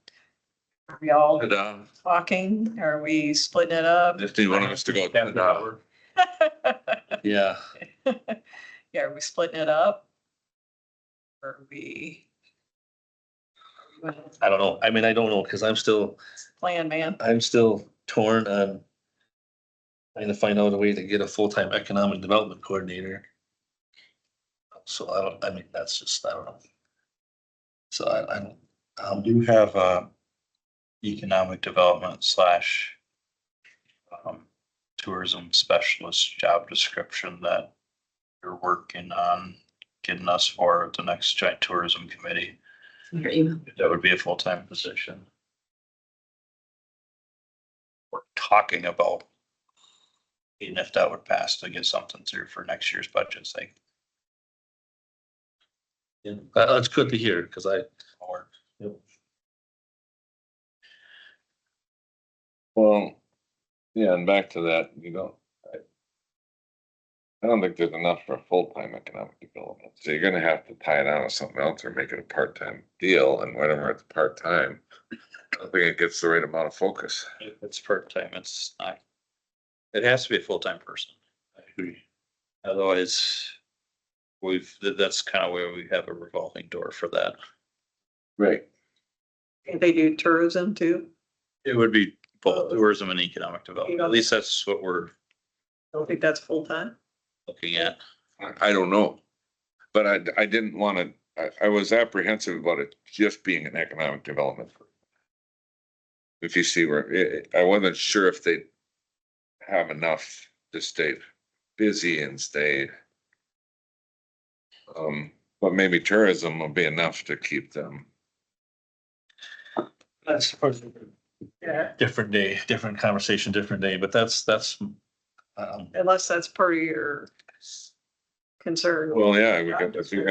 S3: are we all talking? Are we splitting it up?
S1: If you want us to go.
S2: Yeah,
S3: Yeah, are we splitting it up? Or are we?
S2: I don't know. I mean, I don't know, because I'm still torn on trying to find out a way to get a full-time economic development coordinator. So I mean, that's just, I don't know. So I don't,
S5: Do have a economic development slash tourism specialist job description that you're working on getting us for the next joint tourism committee.
S9: Your email.
S5: That would be a full-time position. We're talking about even if that would pass to get something through for next year's budget, like.
S2: yeah, that's good to hear, because
S5: Or
S1: Well, yeah, and back to that, I don't think there's enough for a full-time economic development. So you're gonna have to tie it on with something else or make it a part-time deal, and whenever it's part-time, I don't think it gets the right amount of focus.
S5: if it's part-time, it's not. It has to be a full-time person.
S2: I agree.
S5: Otherwise, that's kind of where we have a revolving door for that.
S1: Right.
S3: They do tourism too.
S5: It would be both tourism and economic development. At least that's what we're
S3: Don't think that's full time.
S5: looking at.
S1: I don't know. But I didn't wanna, I was apprehensive about it just being an economic development. If you see where, I wasn't sure if they have enough to stay busy and stay. But maybe tourism will be enough to keep them.
S2: That's
S3: Yeah.
S2: different day, different conversation, different day, but that's,
S3: Unless that's part of your concern.
S1: Well, yeah, if you're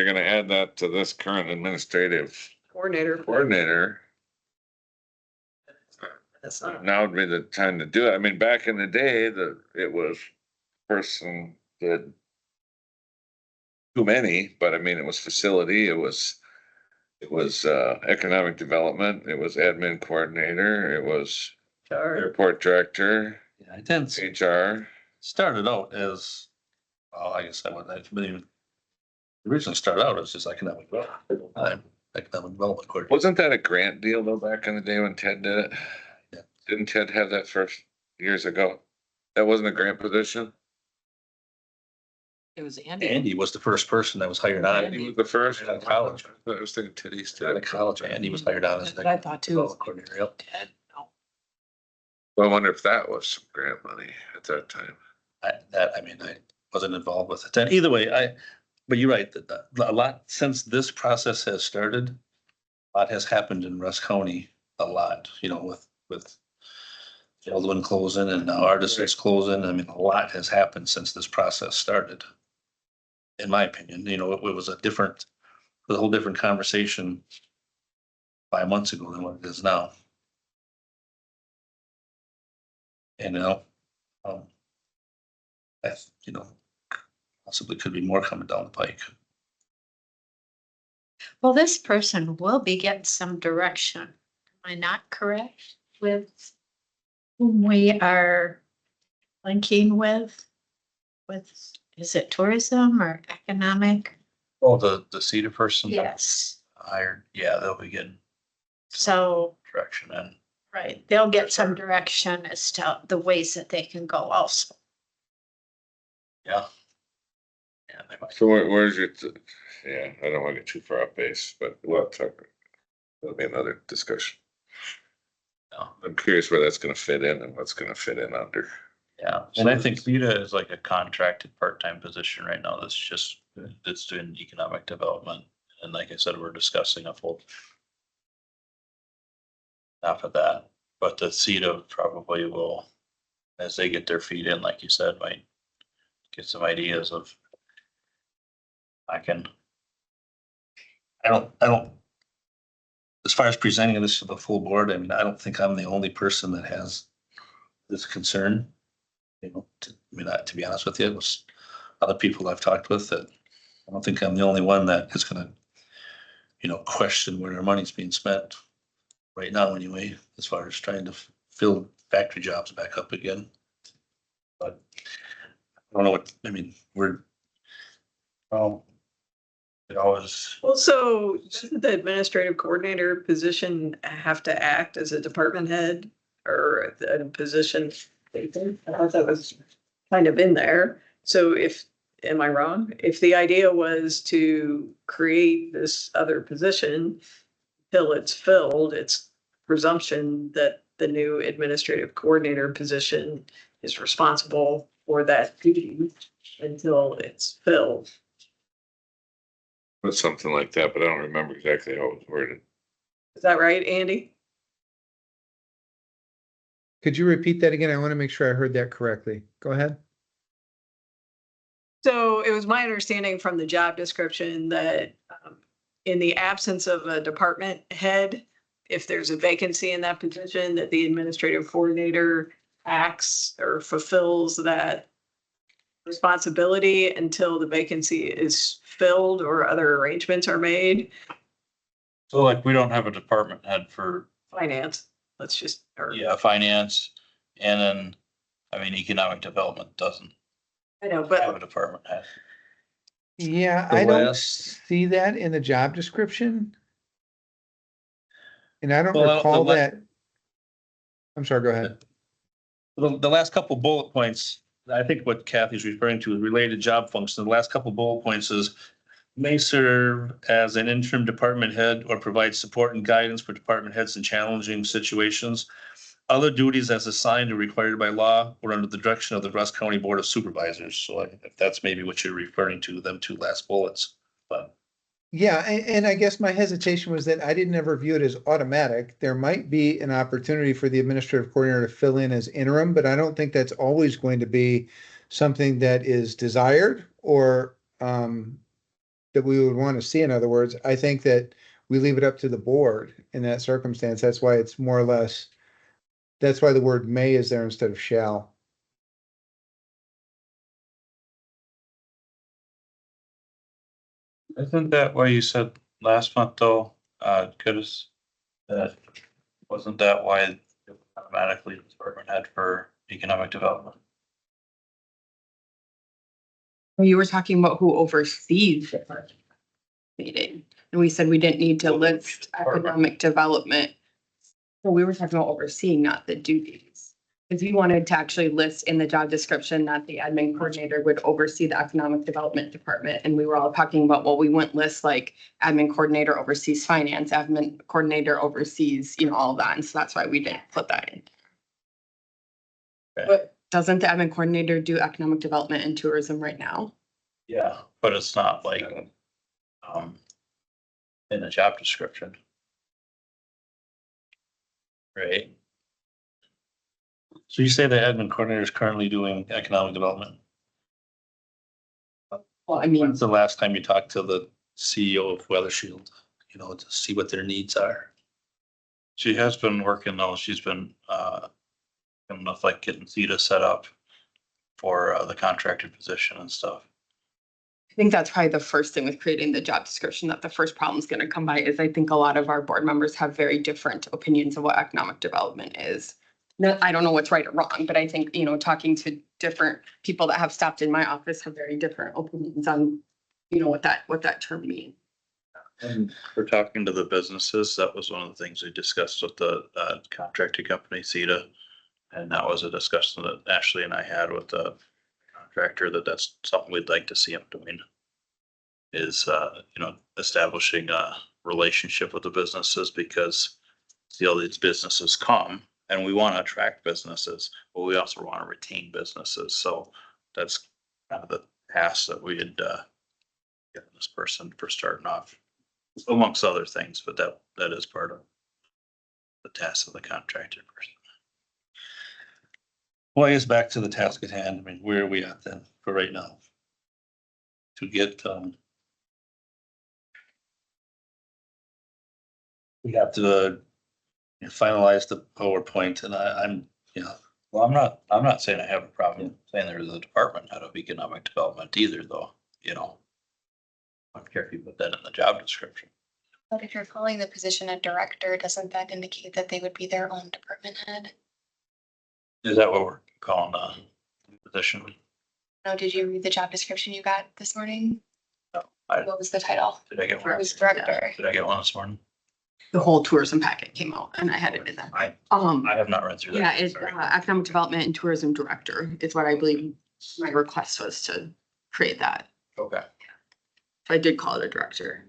S1: gonna add that to this current administrative coordinator,
S3: That's not.
S1: now would be the time to do it. I mean, back in the day, it was person did too many, but I mean, it was facility, it was economic development, it was admin coordinator, it was airport director,
S2: yeah, I didn't.
S1: HR.
S2: Started out as, well, I guess I wouldn't, but even Originally started out as just economic development, economic development coordinator.
S1: Wasn't that a grant deal though back in the day when Ted did it?
S2: Yeah.
S1: Didn't Ted have that first years ago? That wasn't a grant position?
S9: It was Andy.
S2: Andy was the first person that was hired on.
S1: He was the first.
S2: Right out of college.
S1: I was thinking Ted East.
S2: Out of college, Andy was hired on as.
S9: That's what I thought too.
S2: development coordinator, yep.
S9: Ted, no.
S1: Well, I wonder if that was some grant money at that time.
S2: I mean, I wasn't involved with it then. Either way, but you're right, that a lot, since this process has started, a lot has happened in Russ County, a lot, you know, with Eldon closing and now Artis is closing. I mean, a lot has happened since this process started. In my opinion, you know, it was a whole different conversation 5 months ago than what it is now. And now, you know, possibly could be more coming down the pike.
S8: Well, this person will be getting some direction. Am I not correct with whom we are linking with? Is it tourism or economic?
S5: Oh, the CETA person?
S8: Yes.
S5: Hired, yeah, they'll be getting
S8: So,
S5: direction in.
S8: right, they'll get some direction as to the ways that they can go also.
S5: Yeah. Yeah, they might.
S1: So where's your, yeah, I don't want to get too far off base, but we'll talk. That'll be another discussion.
S5: No.
S1: I'm curious where that's gonna fit in and what's gonna fit in under.
S5: Yeah, and I think CETA is like a contracted part-time position right now. That's doing economic development. And like I said, we're discussing a full. Half of that, but the CETA probably will, as they get their feet in, like you said, might get some ideas of. I don't. As far as presenting this to the full board, I mean, I don't think I'm the only person that has this concern. You know, to be honest with you, it was other people I've talked with that I don't think I'm the only one that is gonna, you know, question where their money's being spent right now anyway, as far as trying to fill factory jobs back up again. But I don't know what, I mean, it always,
S3: Well, so doesn't the administrative coordinator position have to act as a department head or a position? I thought that was kind of in there. So am I wrong? If the idea was to create this other position till it's filled, it's presumption that the new administrative coordinator position is responsible for that duty until it's filled.
S1: It's something like that, but I don't remember exactly how it was worded.
S3: Is that right, Andy?
S6: Could you repeat that again? I want to make sure I heard that correctly. Go ahead.
S3: So it was my understanding from the job description that in the absence of a department head, if there's a vacancy in that position, that the administrative coordinator acts or fulfills that responsibility until the vacancy is filled or other arrangements are made.
S5: so like, we don't have a department head for,
S3: Finance, let's just, or
S5: yeah, finance. And then, I mean, economic development doesn't
S3: I know,
S5: have
S3: but
S5: a department head.
S6: Yeah,
S2: The
S6: I don't
S2: last-
S6: see that in the job description. And I don't
S2: Well,
S6: recall
S2: the la-
S6: that. I'm sorry, go ahead.
S2: The last couple bullet points, I think what Kathy's referring to is related job functions. The last couple bullet points is may serve as an interim department head or provide support and guidance for department heads in challenging situations. Other duties as assigned or required by law or under the direction of the Russ County Board of Supervisors. So if that's maybe what you're referring to, them two last bullets, but.
S6: Yeah, and I guess my hesitation was that I didn't ever view it as automatic. There might be an opportunity for the administrative coordinator to fill in as interim, but I don't think that's always going to be something that is desired or that we would want to see. In other words, I think that we leave it up to the board in that circumstance. That's why it's more or less, that's why the word may is there instead of shall.
S5: Isn't that why you said last month though, Curtis? Wasn't that why automatically the department head for economic development?
S4: You were talking about who oversees the meeting, and we said we didn't need to list economic development. So we were talking about overseeing, not the duties. If you wanted to actually list in the job description that the admin coordinator would oversee the economic development department, and we were all talking about, well, we wouldn't list like admin coordinator oversees finance, admin coordinator oversees, all that, and so that's why we didn't put that in.
S5: Okay.
S4: But doesn't the admin coordinator do economic development and tourism right now?
S5: Yeah, but it's not like, in the job description. Right? So you say the admin coordinator is currently doing economic development?
S4: Well, I mean,
S5: When's the last time you talked to the CEO of Weather Shield, to see what their needs are? She has been working though, she's been, enough like getting Zeta set up for the contracted position and stuff.
S4: I think that's probably the first thing with creating the job description, that the first problem is gonna come by is I think a lot of our board members have very different opinions of what economic development is. No, I don't know what's right or wrong, but I think, talking to different people that have stopped in my office have very different opinions on, what that term means.
S5: And we're talking to the businesses. That was one of the things we discussed with the contracting company, Zeta. And that was a discussion that Ashley and I had with the contractor, that's something we'd like to see him doing. Is, establishing a relationship with the businesses, because see, all these businesses come and we want to attract businesses, but we also want to retain businesses. So that's kind of the task that we had given this person for starting off, amongst other things, but that is part of the task of the contracted person. Well, I guess back to the task at hand. I mean, where are we at then for right now? To get, we have to finalize the PowerPoint, and I'm, well, I'm not saying I have a problem saying there's a department head of economic development either, though, I don't care if you put that in the job description.
S10: But if you're calling the position a director, doesn't that indicate that they would be their own department head?
S5: Is that what we're calling the position?
S10: No, did you read the job description you got this morning?
S5: I-
S10: What was the title?
S5: Did I get
S10: It
S5: one?
S10: was director.
S5: Did I get one this morning?
S4: The whole tourism packet came out and I had it in there.
S5: I
S4: I
S5: have not read through that.
S4: Yeah, it's
S5: Sorry.
S4: economic development and tourism director is what I believe my request was to create that.
S5: Okay.
S4: So I did call it a director.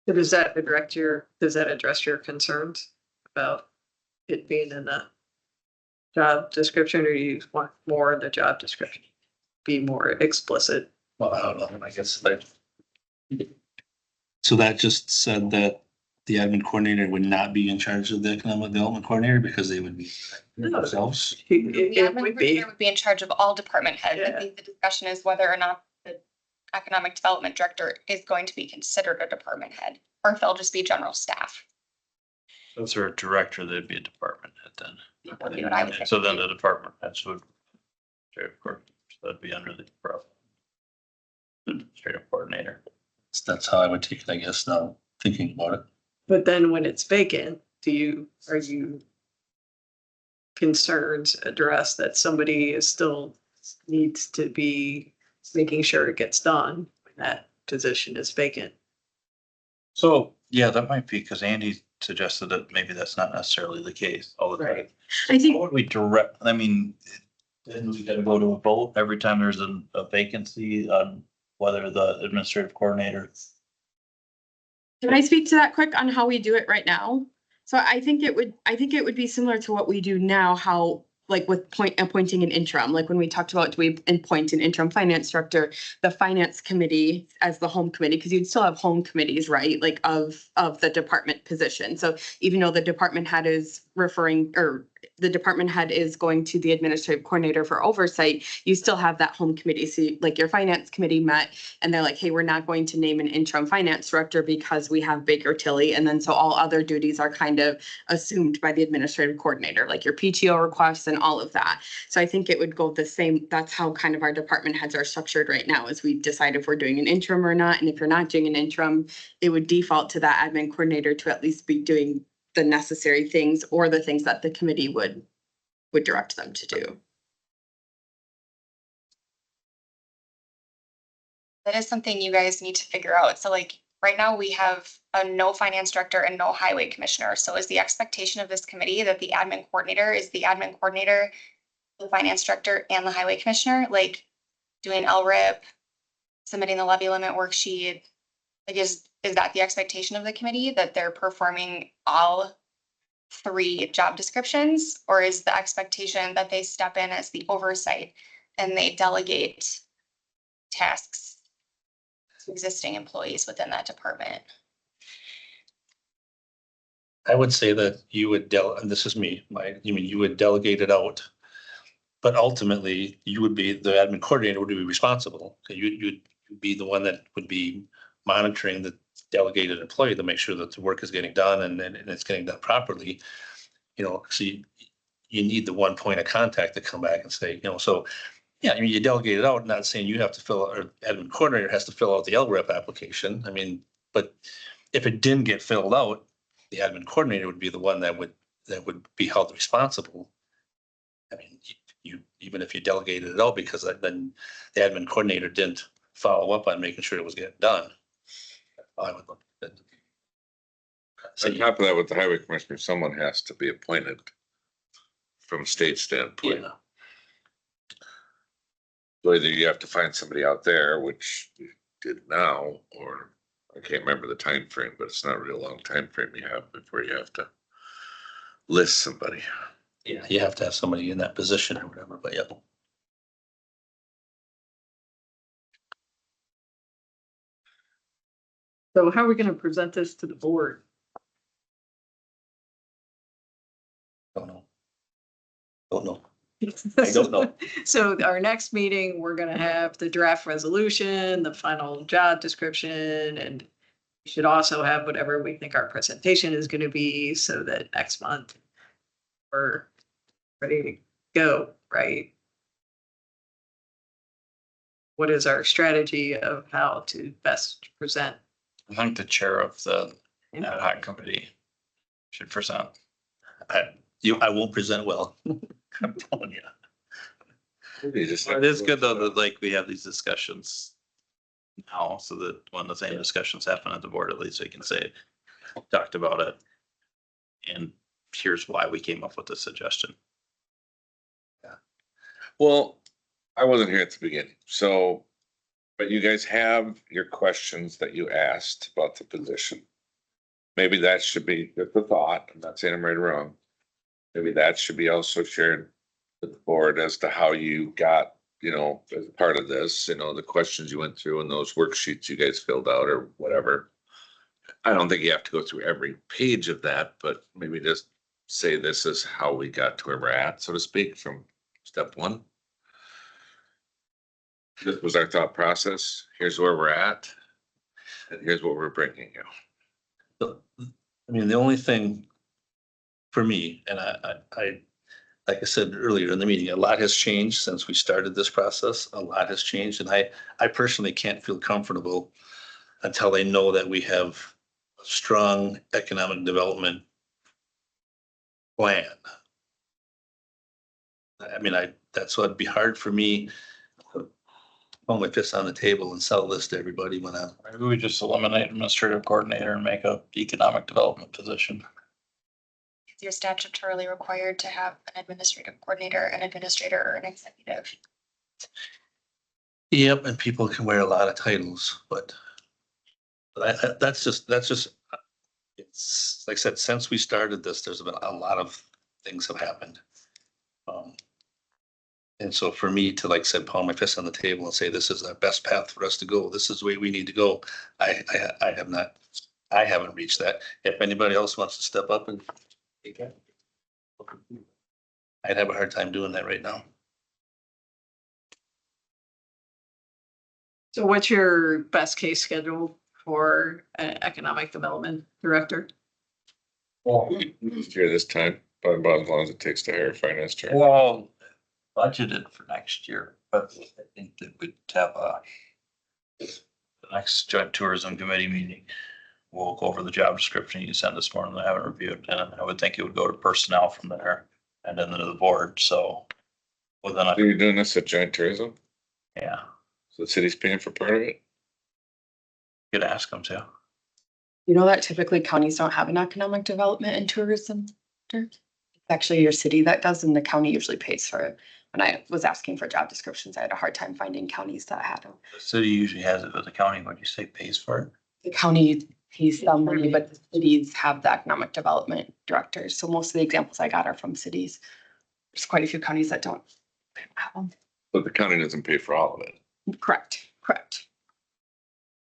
S3: So does that address your concerns about it being in the job description, or you want more in the job description? Be more explicit?
S5: Well, I don't know, I guess that. So that just said that the admin coordinator would not be in charge of the economic development coordinator because they would be themselves?
S10: The
S3: It
S10: admin
S3: would be,
S10: coordinator would be in charge of all department heads. I
S3: Yeah.
S10: think the discussion is whether or not the economic development director is going to be considered a department head, or if they'll just be general staff.
S5: So if they're a director, they'd be a department head then.
S10: That would be what I would think.
S5: So then the department heads would, of course, that'd be under the administrative coordinator. That's how I would take it, I guess, now thinking about it.
S3: but then when it's vacant, are you concerns addressed that somebody is still needs to be making sure it gets done when that position is vacant?
S5: So, yeah, that might be because Andy suggested that maybe that's not necessarily the case all the time.
S3: Right.
S4: I think,
S5: How would we then we gotta go to a vote every time there's a vacancy on whether the administrative coordinator.
S4: can I speak to that quick on how we do it right now? So I think it would be similar to what we do now, how, like with appointing an interim, like when we talked about, do we appoint an interim finance director, the finance committee as the home committee, because you'd still have home committees, right? Like of the department position. So even though the department head is the department head is going to the administrative coordinator for oversight, you still have that home committee. So like your finance committee met and they're like, hey, we're not going to name an interim finance director because we have Baker Tilly. And then so all other duties are kind of assumed by the administrative coordinator, like your PTO requests and all of that. So I think it would go the same. That's how kind of our department heads are structured right now, is we decide if we're doing an interim or not. And if you're not doing an interim, it would default to that admin coordinator to at least be doing the necessary things or the things that the committee would would direct them to do.
S10: That is something you guys need to figure out. So like, right now we have a no finance director and no highway commissioner. So is the expectation of this committee that the admin coordinator is the admin coordinator, the finance director and the highway commissioner, like doing LRIP, submitting the levy limit worksheet? Like, is that the expectation of the committee, that they're performing all 3 job descriptions? Or is the expectation that they step in as the oversight and they delegate tasks to existing employees within that department?
S2: I would say that you would and this is me, you would delegate it out. But ultimately, you would be, the admin coordinator would be responsible. So you'd be the one that would be monitoring the delegated employee to make sure that the work is getting done and it's getting done properly. You know, so you need the one point of contact to come back and say, you know, so, yeah, I mean, you delegate it out, not saying you have to fill, or admin coordinator has to fill out the LREP application. I mean, but if it didn't get filled out, the admin coordinator would be the one that would be held responsible. I mean, even if you delegated it out, because then the admin coordinator didn't follow up on making sure it was getting done. I would look at it.
S1: On top of that, with the highway commissioner, someone has to be appointed from a state standpoint.
S2: Yeah.
S1: So either you have to find somebody out there, which you did now, or I can't remember the time frame, but it's not a real long time frame you have before you have to list somebody.
S2: Yeah, you have to have somebody in that position or whatever, but yeah.
S3: So how are we gonna present this to the board?
S2: Don't know. I don't know.
S3: So our next meeting, we're gonna have the draft resolution, the final job description, and we should also have whatever we think our presentation is gonna be, so that next month we're ready to go, right? What is our strategy of how to best present?
S5: I think the chair of the ad hoc committee should present.
S2: I won't present well. I'm telling you.
S1: You just
S5: Well,
S1: have
S5: it
S1: to
S5: is
S1: do
S5: good though
S1: so.
S5: that like we have these discussions now, so that when the same discussions happen at the board, at least we can say, talked about it. And here's why we came up with the suggestion.
S1: Well, I wasn't here at the beginning, so, but you guys have your questions that you asked about the position. Maybe that should be just a thought. I'm not saying I'm right or wrong. Maybe that should be also shared with the board as to how you got, you know, as part of this, you know, the questions you went through and those worksheets you guys filled out or whatever. I don't think you have to go through every page of that, but maybe just say this is how we got to where we're at, so to speak, from step one. This was our thought process. Here's where we're at. And here's what we're bringing you.
S2: I mean, the only thing for me, and I, like I said earlier in the meeting, a lot has changed since we started this process. A lot has changed, and I personally can't feel comfortable until they know that we have a strong economic development plan. I mean, that's what'd be hard for me to put my fist on the table and sell this to everybody when I'm.
S5: Maybe we just eliminate administrative coordinator and make a economic development position.
S10: You're statutorily required to have an administrative coordinator, an administrator, or an executive.
S2: Yep, and people can wear a lot of titles, but that's just, it's, like I said, since we started this, there's been a lot of things have happened. And so for me to, like I said, pound my fist on the table and say, this is our best path for us to go, this is the way we need to go, I haven't reached that. If anybody else wants to step up and take that, I'd have a hard time doing that right now.
S3: So what's your best case schedule for an economic development director?
S1: Just here this time, but about as long as it takes to hire a finance director.
S5: Well, budgeted for next year, but I think that we'd have the next joint tourism committee meeting. We'll go over the job description you sent this morning. I haven't reviewed, and I would think it would go to personnel from there and then to the board, so. Within
S1: So
S5: a,
S1: you're doing this at joint tourism?
S5: yeah,
S1: So the city's paying for part of it?
S5: could ask them to.
S4: You know that typically counties don't have an economic development and tourism. Director? It's actually your city that does, and the county usually pays for it. When I was asking for job descriptions, I had a hard time finding counties that had them.
S5: The city usually has it, but the county, what do you say, pays for it?
S4: The county pays some money, but the cities have the economic development directors. So most of the examples I got are from cities. There's quite a few counties that don't have them.
S1: But the county doesn't pay for all of it.
S4: Correct.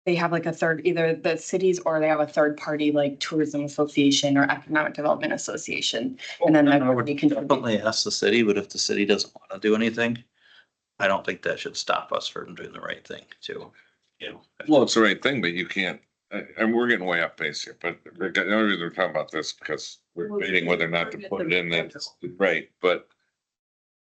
S4: They have like a third, either the cities or they have a third party like tourism association or economic development association. And then
S5: I would
S4: they can.
S5: definitely ask the city, but if the city doesn't want to do anything, I don't think that should stop us from doing the right thing too. You know,
S1: Well, it's the right thing, but you can't, and we're getting way off base here, but the only reason we're talking about this because we're debating whether or not to put it in that, right, but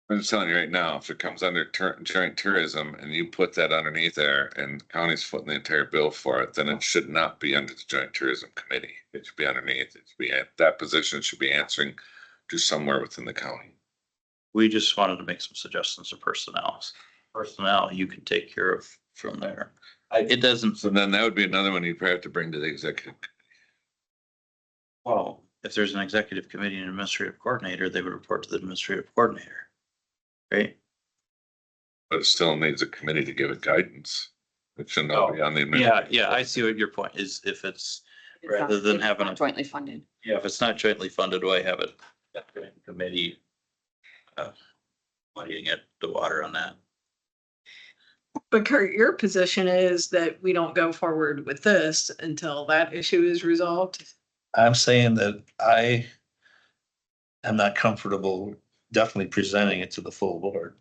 S1: I'm just telling you right now, if it comes under joint tourism and you put that underneath there and the county's footing the entire bill for it, then it should not be under the joint tourism committee. It should be underneath. It should be at that position should be answering to somewhere within the county.
S5: we just wanted to make some suggestions to personnel. Personnel, you can take care of from there. It doesn't,
S1: So then that would be another one you'd probably have to bring to the executive.
S5: well, if there's an executive committee and administrative coordinator, they would report to the administrative coordinator. Right?
S1: But it still needs a committee to give it guidance. It should not be on the.
S5: Yeah, I see what your point is. If it's, rather than having a,
S4: Jointly funded.
S5: yeah, if it's not jointly funded, why have it committee? Muddying it, the water on that.
S3: But Kurt, your position is that we don't go forward with this until that issue is resolved.
S2: I'm saying that I am not comfortable definitely presenting it to the full board.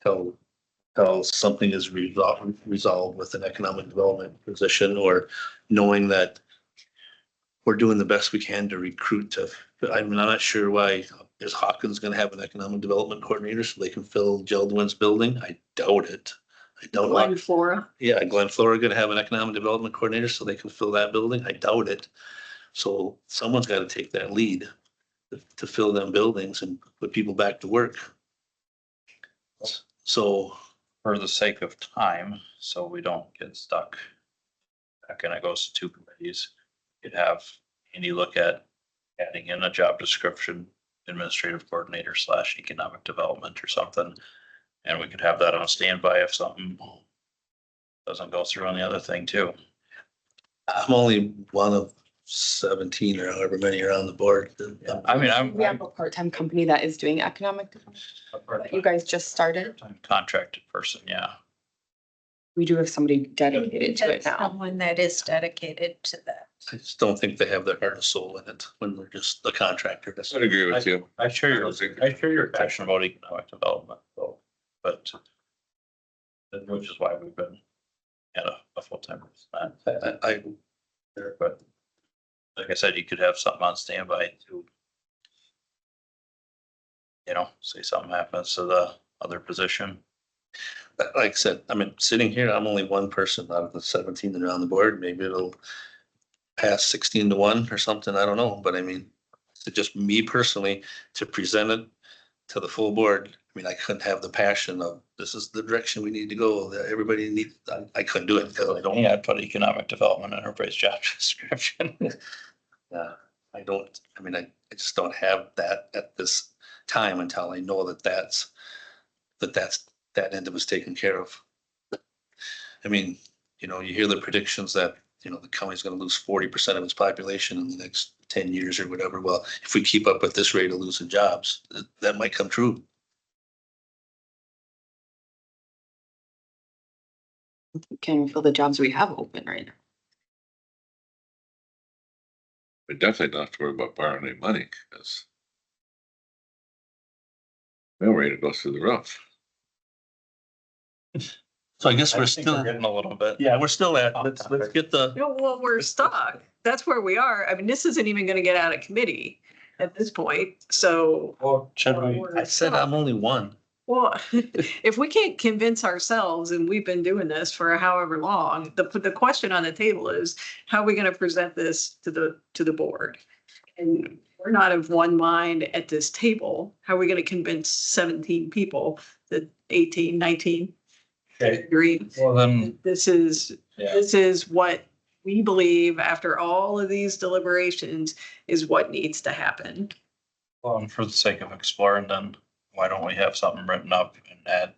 S2: Until something is resolved with an economic development position, or knowing that we're doing the best we can to recruit to, I'm not sure why, is Hawkins gonna have an economic development coordinator so they can fill Geldwin's building? I doubt it. I don't
S3: Glen
S2: know.
S3: Flora.
S2: Yeah, Glen Flora gonna have an economic development coordinator so they can fill that building? I doubt it. So someone's gotta take that lead to fill them buildings and put people back to work. So,
S5: For the sake of time, so we don't get stuck. Back and it goes to two committees. You'd have Andy look at adding in a job description, administrative coordinator / economic development or something. And we could have that on standby if something doesn't go through on the other thing too.
S2: I'm only one of 17 or however many are on the board.
S5: I mean,
S4: We have a part-time company that is doing economic development that you guys just started.
S5: Contracted person, yeah.
S4: We do have somebody dedicated to it now.
S8: Someone that is dedicated to that.
S2: I just don't think they have their heart and soul in it when they're just a contractor. That's
S1: I'd agree with you.
S5: I share your passion about economic development, though, but which is why we've been at a full-time person.
S2: I,
S5: But like I said, you could have something on standby to, you know, say something happens to the other position.
S2: like I said, I mean, sitting here, I'm only one person out of the 17 that are on the board. Maybe it'll pass 16-1 or something. I don't know. But I mean, to just me personally, to present it to the full board, I mean, I couldn't have the passion of this is the direction we need to go. That everybody needs, I couldn't do it because I don't.
S5: Yeah, I'd put economic development enterprise job description.
S2: I don't, I mean, I just don't have that at this time until I know that that end of is taken care of. I mean, you know, you hear the predictions that, you know, the county's gonna lose 40% of its population in the next 10 years or whatever. Well, if we keep up at this rate of losing jobs, that might come true.
S4: Can we fill the jobs we have open right now?
S1: We definitely don't have to worry about borrowing any money because we're ready to go through the roof.
S2: So I guess
S5: I
S2: we're
S5: think
S2: still,
S5: getting a little bit.
S2: yeah, we're still at, let's get the,
S3: No, well, we're stuck. That's where we are. I mean, this isn't even gonna get out of committee at this point, so.
S5: Or should we?
S2: I said I'm only one.
S3: Well, if we can't convince ourselves, and we've been doing this for however long, the question on the table is, how are we gonna present this to the board? And we're not of one mind at this table, how are we gonna convince 17 people that 18, 19
S5: Okay.
S3: agree?
S5: Well, then,
S3: This is,
S5: yeah,
S3: this is what we believe after all of these deliberations is what needs to happen.
S5: well, and for the sake of exploring, then why don't we have something written up and add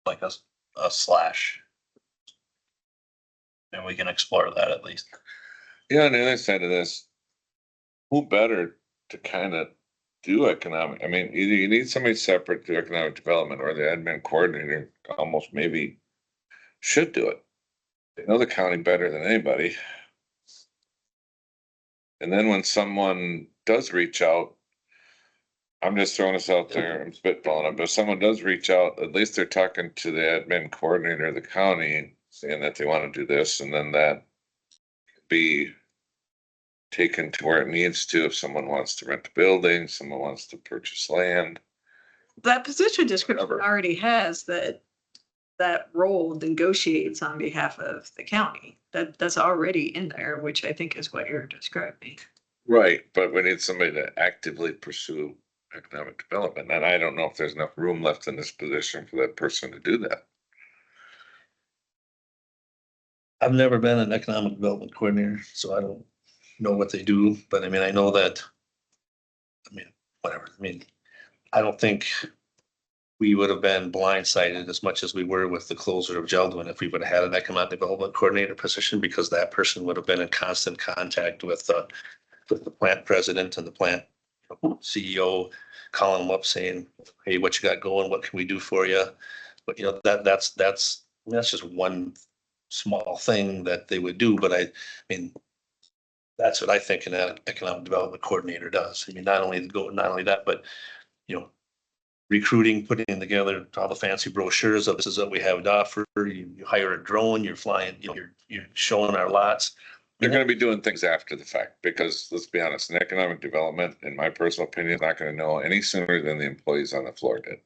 S5: like a slash? And we can explore that at least.
S1: Yeah, on the other side of this, who better to kind of do economic, I mean, either you need somebody separate to economic development or the admin coordinator almost maybe should do it. They know the county better than anybody. And then when someone does reach out, I'm just throwing this out there, I'm spitballing it, but if someone does reach out, at least they're talking to the admin coordinator of the county, saying that they want to do this, and then that could be taken to where it needs to, if someone wants to rent a building, someone wants to purchase land.
S3: That position description
S1: Whatever.
S3: already has that role negotiates on behalf of the county. That's already in there, which I think is what you're describing.
S1: Right, but we need somebody to actively pursue economic development, and I don't know if there's enough room left in this position for that person to do that.
S2: I've never been an economic development coordinator, so I don't know what they do, but I mean, I know that. I mean, whatever, I mean, I don't think we would have been blindsided as much as we were with the closure of Geldwin if we would have had an economic development coordinator position, because that person would have been in constant contact with the plant president and the plant CEO, calling them up saying, hey, what you got going? What can we do for you? But you know, that's just one small thing that they would do, but I mean, that's what I think an economic development coordinator does. I mean, not only that, but you know, recruiting, putting together all the fancy brochures of this is what we have to offer. You hire a drone, you're flying, you know, you're showing our lots.
S1: They're gonna be doing things after the fact, because let's be honest, an economic development, in my personal opinion, is not gonna know any sooner than the employees on the floor did.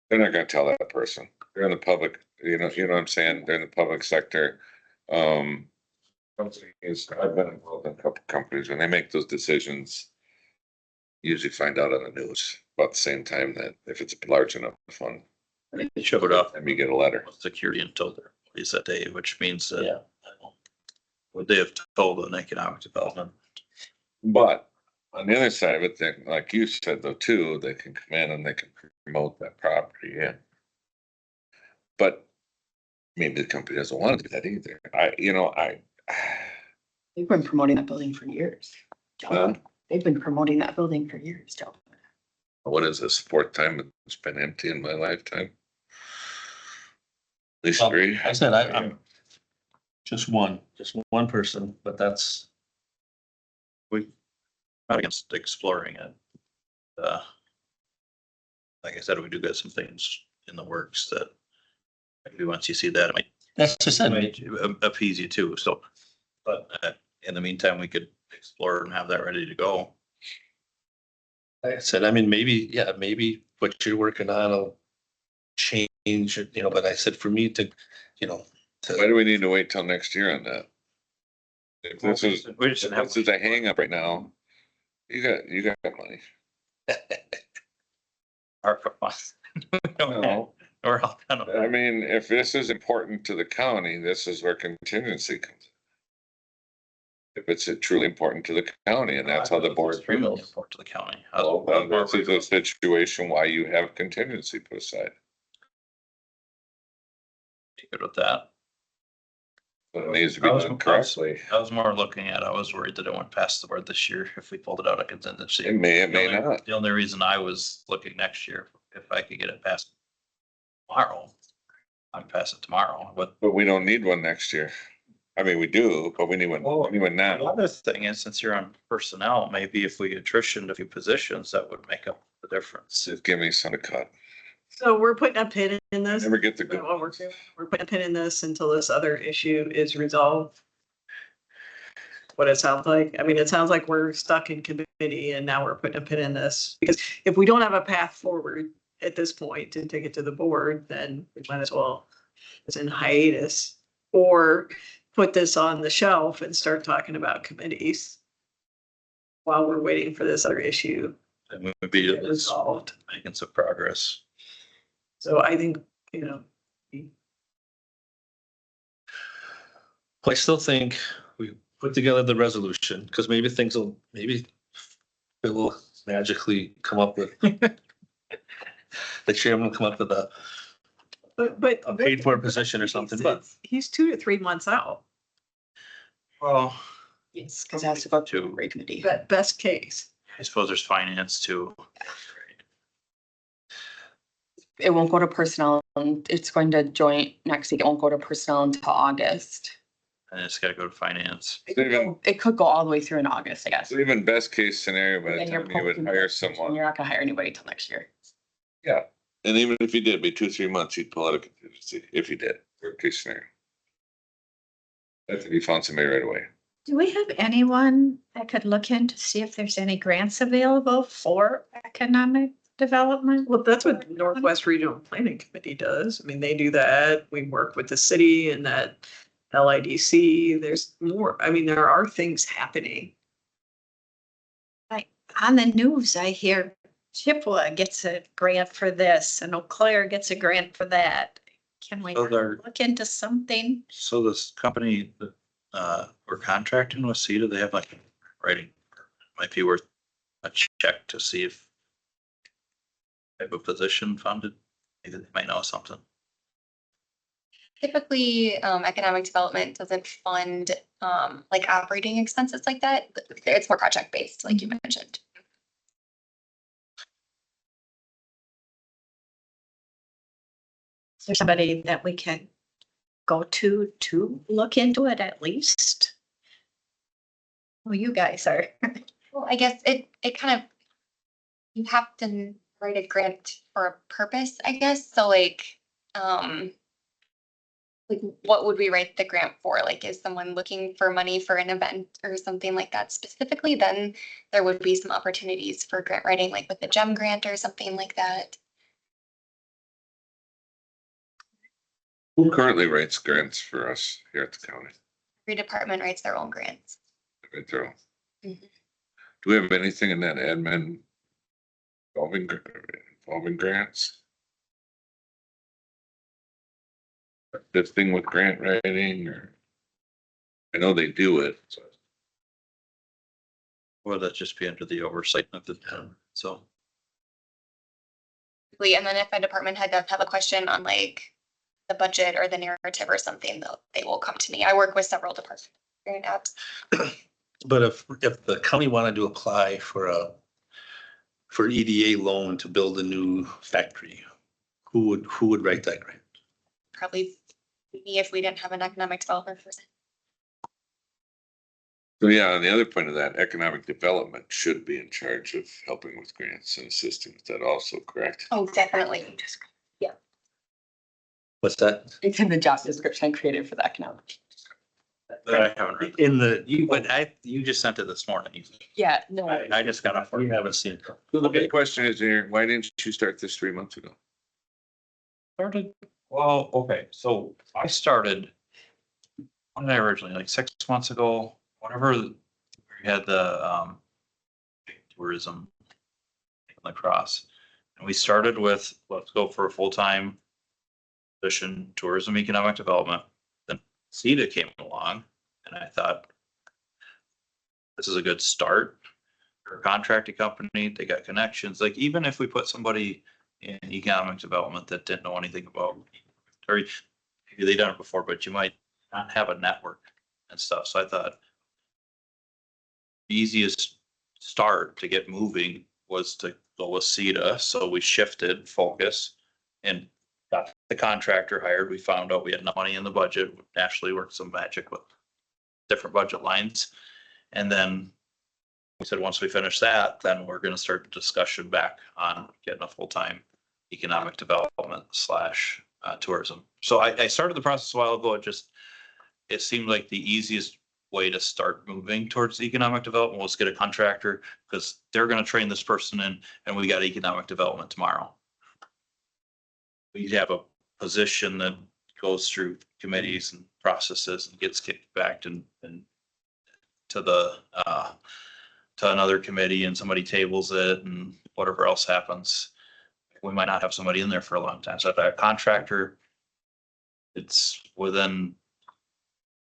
S1: They're not gonna tell that person. They're in the public, you know what I'm saying? They're in the public sector. Companies, I've been involved in a couple companies, when they make those decisions, usually find out on the news about the same time that if it's a large enough fund,
S5: They showed up
S1: and you get a letter.
S5: with security and told their employees that day, which means that.
S2: Yeah.
S5: Would they have told an economic development?
S1: But on the other side of it, then, like you said though, too, they can come in and they can promote that property in. But maybe the company doesn't want to do that either.
S4: They've been promoting that building for years.
S1: Huh?
S4: They've been promoting that building for years, Joe.
S1: What is this, fourth time it's been empty in my lifetime? At least
S2: Well,
S1: three.
S2: I said, I'm just one person, but that's,
S5: We, not against exploring it. Like I said, we do get some things in the works that maybe once you see that, it
S2: that's just it.
S5: might appease you too, so. But in the meantime, we could explore and have that ready to go.
S2: Like I said, I mean, maybe what you're working on will change, you know, but I said for me to, you know,
S1: Why do we need to wait till next year on that? If this is,
S5: We just
S1: if
S5: didn't have.
S1: this is a hang up right now, you got money.
S5: ARPA funds. We don't have-
S1: No,
S5: Or all kind of.
S1: I mean, if this is important to the county, this is where contingency comes in. If it's truly important to the county, and that's how the board feels.
S5: Report to the county.
S1: Well, then this is a situation why you have contingency put aside.
S5: Good with that.
S1: But it needs to be done correctly.
S5: I was more looking at, I was worried that it went past the board this year if we pulled it out of contingency.
S1: It may not.
S5: The only reason I was looking next year, if I could get it passed tomorrow, I'd pass it tomorrow, but.
S1: But we don't need one next year. I mean, we do, but we need one
S5: The
S1: now.
S5: other thing is, since you're on personnel, maybe if we attritioned a few positions, that would make up the difference.
S1: Just give me some to cut.
S3: So we're putting a pin in this.
S1: Never get the
S3: Is that
S1: good
S3: what we're
S1: ones.
S3: doing? We're putting a pin in this until this other issue is resolved. What it sounds like. I mean, it sounds like we're stuck in committee and now we're putting a pin in this. Because if we don't have a path forward at this point to take it to the board, then we might as well, it's in hiatus. Or put this on the shelf and start talking about committees. while we're waiting for this other issue
S5: And we would
S3: to
S5: be
S3: get resolved.
S5: making some progress.
S3: So I think,
S2: I still think we put together the resolution, because maybe things will, maybe it will magically come up with. The chairman will come up with a
S3: but.
S2: A paid for position or something, but-
S3: He's 2 to 3 months out,
S5: Well,
S4: Yes, because it has to go to
S5: To-
S4: a rate committee.
S3: but best case.
S5: I suppose there's finance too.
S4: It won't go to personnel, and it's going to joint next week. It won't go to personnel until August.
S5: And it's gotta go to finance.
S4: It could go all the way through in August, I guess.
S1: So even best case scenario, by the
S4: Then you're
S1: time you would
S4: posting
S1: hire
S4: it, and
S1: someone,
S4: You're not gonna hire anybody till next year.
S1: yeah. And even if you did, it'd be 2-3 months, you'd pull out a contingency, if you did, worst case scenario. That's if you found somebody right away.
S8: Do we have anyone that could look in to see if there's any grants available for economic development?
S3: Well, that's what Northwest Regional Planning Committee does. I mean, they do that. We work with the city and that LIDC. There's more. I mean, there are things happening.
S8: Like on the news, I hear Chippewa gets a grant for this and Eau Claire gets a grant for that. Can we
S5: So they're-
S8: look into something?
S5: So this company that, we're contracting with CETA, they have like writing, might be worth a check to see if type of position funded, maybe they might know something.
S10: Typically, economic development doesn't fund, like operating expenses like that. It's more project based, like you mentioned.
S8: Is there somebody that we can go to look into it at least? Well, you guys are.
S10: Well, I guess it kind of, you have to write a grant for a purpose, I guess. So like what would we write the grant for? Like, is someone looking for money for an event or something like that specifically? Then there would be some opportunities for grant writing, like with the GEM grant or something like that.
S1: Who currently writes grants for us here at the county?
S10: Every department writes their own grants.
S1: Right there.
S10: Mhm.
S1: Do we have anything in that admin involving grants? This thing with grant writing, or? I know they do it, so.
S5: Or that just be under the oversight of the town, so.
S10: And then if a department head does have a question on like the budget or the narrative or something, they will come to me. I work with several departments. Grant apps.
S2: But if the county wanted to apply for EDA loan to build a new factory, who would write that grant?
S10: Probably me if we didn't have an economic development person.
S1: So yeah, on the other point of that, economic development should be in charge of helping with grants and assisting with that also, correct?
S10: Oh, definitely.
S2: What's that?
S4: It's in the job description I created for the economic.
S5: But I haven't read.
S2: In the,
S5: But you just sent it this morning.
S4: Yeah, no.
S5: I just got off.
S2: you haven't seen it.
S1: So the big question is here, why didn't you start this 3 months ago?
S5: Started, well, okay, so I started, when did I originally, like 6 months ago, whenever we had the, tourism lacrosse. And we started with, let's go for a full-time position, tourism economic development. Then CETA came along and I thought, this is a good start. They're a contracting company, they got connections, like even if we put somebody in economic development that didn't know anything about, or maybe they done it before, but you might not have a network and stuff. So I thought the easiest start to get moving was to go with CETA. So we shifted focus and got the contractor hired. We found out we had enough money in the budget. Ashley worked some magic with different budget lines. And then we said, once we finish that, then we're gonna start the discussion back on getting a full-time economic development slash tourism. So I started the process a while ago. It seemed like the easiest way to start moving towards economic development was get a contractor, because they're gonna train this person in, and we got economic development tomorrow. We have a position that goes through committees and processes and gets kicked back and to the to another committee and somebody tables it and whatever else happens, we might not have somebody in there for a long time. So if a contractor, it's within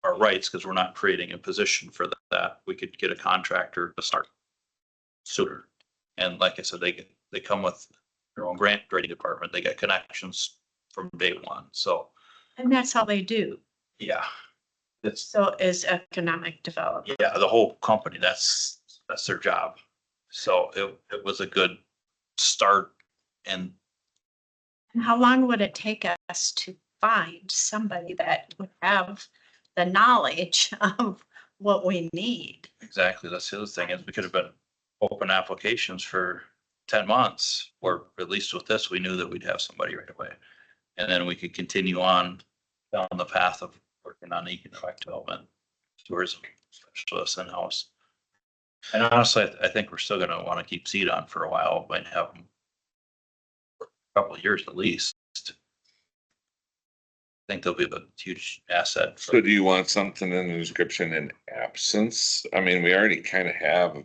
S5: our rights because we're not creating a position for that. We could get a contractor to start sooner. And like I said, they come with their own grant writing department. They got connections from day one. So,
S8: And that's how they do.
S5: yeah. It's,
S8: So is economic development.
S5: yeah, the whole company, that's their job. So it was a good start. And
S8: And how long would it take us to find somebody that would have the knowledge of what we need?
S5: exactly, that's the other thing is we could have been open applications for 10 months, or at least with this, we knew that we'd have somebody right away. And then we could continue on down the path of working on economic development, tourism specialists in-house. And honestly, I think we're still gonna want to keep seed on for a while, but have them for a couple of years at least. I think they'll be a huge asset.
S1: So do you want something in the description in absence? I mean, we already kind of have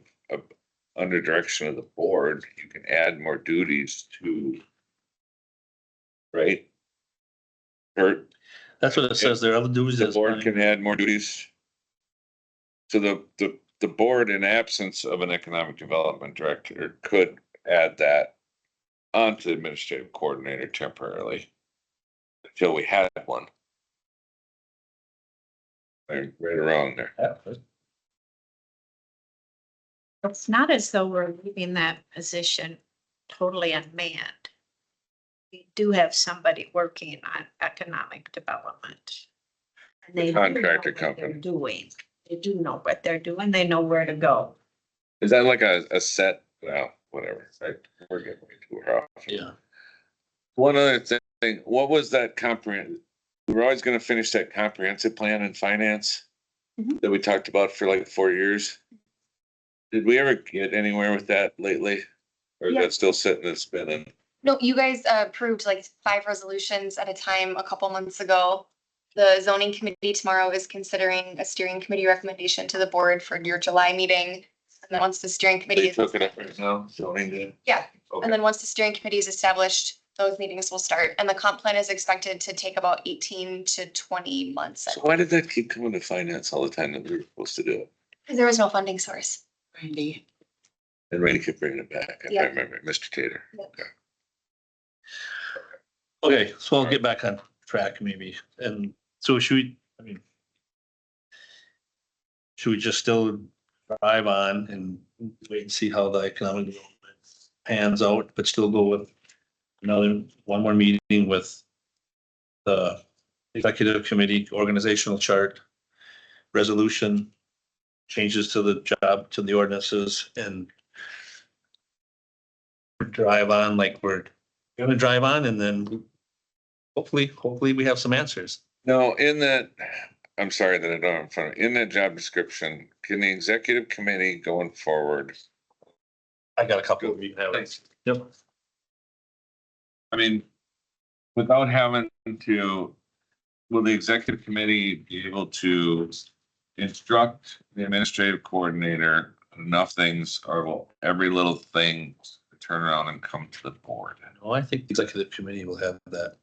S1: under direction of the board, you can add more duties to. Right? Or
S2: That's what it says there. Other duties.
S1: the board can add more duties. So the board, in absence of an economic development director, could add that onto administrative coordinator temporarily. Until we had one. Right or wrong there.
S8: It's not as though we're leaving that position totally unmanned. We do have somebody working on economic development. And they do know
S1: Contractor
S8: what they're
S1: company.
S8: doing. They do know what they're doing. They know where to go.
S1: Is that like a set, well, whatever, right? We're getting way too off.
S2: Yeah.
S1: One other thing, what was that we were always gonna finish that comprehensive plan in finance
S10: Mhm.
S1: that we talked about for like 4 years. Did we ever get anywhere with that lately? Or is
S10: Yeah.
S1: that still sitting and spinning?
S10: No, you guys approved like 5 resolutions at a time a couple months ago. The zoning committee tomorrow is considering a steering committee recommendation to the board for your July meeting. And then once the steering committee
S1: They
S10: is,
S1: took it up right now, zoning did?
S10: yeah,
S1: Okay.
S10: and then once the steering committee is established, those meetings will start. And the comp plan is expected to take about 18 to 20 months.
S1: So why did that keep coming to finance all the time that we were supposed to do it?
S10: Because there was no funding source.
S9: Randy.
S1: And Randy kept bringing it back, if I
S10: Yeah.
S1: remember, Mr. Tater.
S10: Yeah.
S1: Okay.
S2: Okay, so I'll get back on track maybe. And so should we just still drive on and wait and see how the economic development pans out, but still go with one more meeting with the executive committee, organizational chart, resolution, changes to the ordinances, and drive on like we're gonna drive on, and then hopefully we have some answers.
S1: No, I'm sorry that I don't have in front of me. In that job description, can the executive committee going forward?
S2: I got a couple of you have it. Yep.
S1: I mean, without having to, will the executive committee be able to instruct the administrative coordinator enough things, or will every little thing turn around and come to the board?
S2: Oh, I think the executive committee will have that.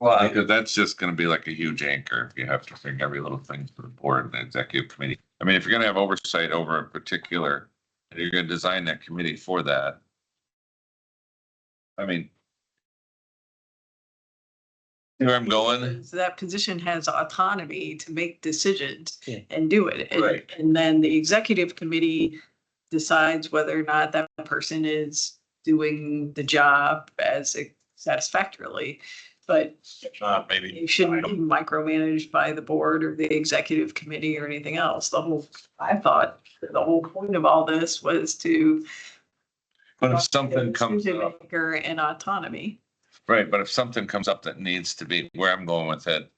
S1: Well, because that's just gonna be like a huge anchor. If you have to bring every little thing to the board and the executive committee. I mean, if you're gonna have oversight over a particular, and you're gonna design that committee for that. I mean. See where I'm going?
S3: So that position has autonomy to make decisions
S2: Yeah.
S3: and do it.
S1: Right.
S3: And then the executive committee decides whether or not that person is doing the job as satisfactorily. But
S5: If not, maybe.
S3: you shouldn't be micromanaged by the board or the executive committee or anything else. I thought the whole point of all this was to.
S1: But if something comes
S3: Decision
S1: up,
S3: maker and autonomy.
S1: right, but if something comes up that needs to be, where I'm going with it.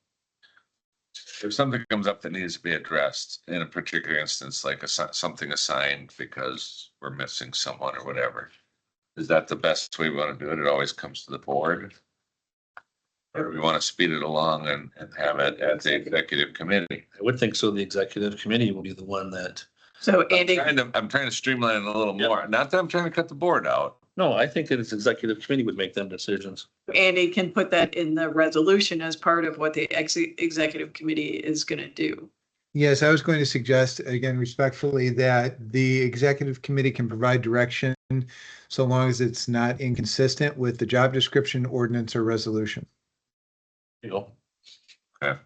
S1: If something comes up that needs to be addressed in a particular instance, like something assigned because we're missing someone or whatever. Is that the best way we want to do it? It always comes to the board. Or we want to speed it along and have it at the executive committee.
S2: I would think so. The executive committee will be the one that,
S3: So Andy,
S1: I'm trying to streamline it a little more. Not that I'm trying to cut the board out.
S2: no, I think that it's executive committee would make them decisions.
S3: Andy can put that in the resolution as part of what the executive committee is gonna do.
S6: Yes, I was going to suggest, again, respectfully, that the executive committee can provide direction so long as it's not inconsistent with the job description, ordinance, or resolution.
S2: You know.
S1: Okay.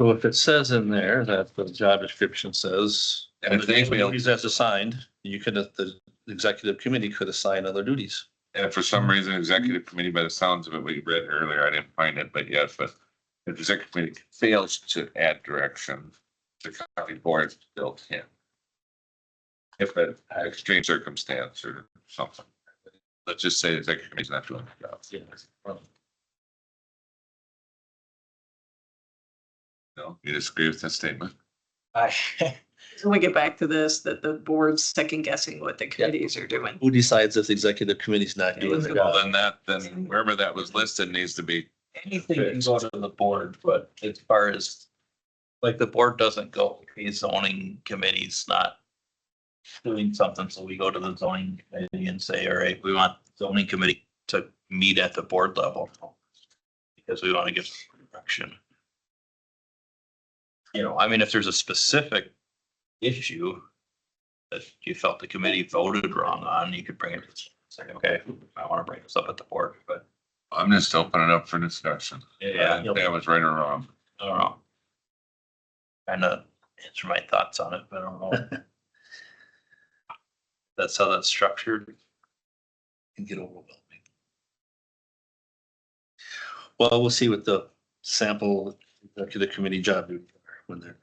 S2: So if it says in there that the job description says,
S1: And if they feel,
S2: duties as assigned, you could, the executive committee could assign other duties.
S1: and if for some reason executive committee, by the sounds of it, we read earlier, I didn't find it, but yes, but if the executive committee fails to add direction, the county board still can. If an extreme circumstance or something. Let's just say the executive committee's not doing the job. No, you disagree with that statement?
S3: So we get back to this, that the board's second guessing what the committees are doing.
S2: Who decides if the executive committee's not doing their
S1: Well,
S2: job?
S1: then wherever that was listed needs to be.
S5: Anything can go to the board, but as far as, like, the board doesn't go, the zoning committee's not doing something, so we go to the zoning committee and say, all right, we want zoning committee to meet at the board level. Because we want to give direction. You know, I mean, if there's a specific issue that you felt the committee voted wrong on, you could bring it, say, okay, I want to bring this up at the board, but.
S1: I'm just opening it up for discussion.
S5: Yeah.
S1: I didn't think I was right or wrong.
S5: I don't know. Kind of answer my thoughts on it, but I don't know. That's how that's structured.
S2: Can get overwhelming. Well, we'll see what the sample executive committee job duties are when they're.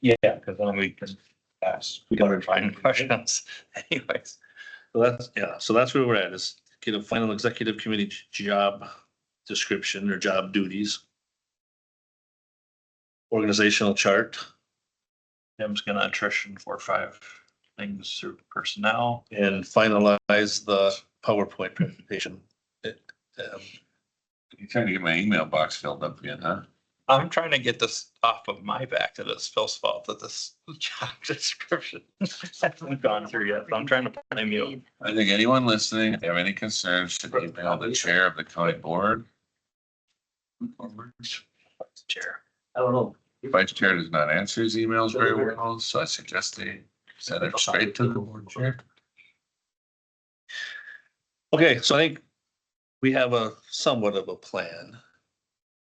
S5: Yeah, because then we can ask, we gotta find questions anyways.
S2: So that's where we're at, is get a final executive committee job description or job duties. Organizational chart
S5: Tim's gonna attrition 4 or 5 things through personnel.
S2: and finalize the PowerPoint presentation.
S1: You're trying to get my email box filled up again, huh?
S5: I'm trying to get this off of my back, that it's Phil's fault that this job description hasn't gone through yet. So I'm trying to blame you.
S1: I think anyone listening, if they have any concerns, should email the chair of the county board.
S5: Chair.
S2: I don't know.
S1: Vice chair does not answer his emails very well, so I suggest they send it straight to the board chair.
S2: Okay, so I think we have a somewhat of a plan.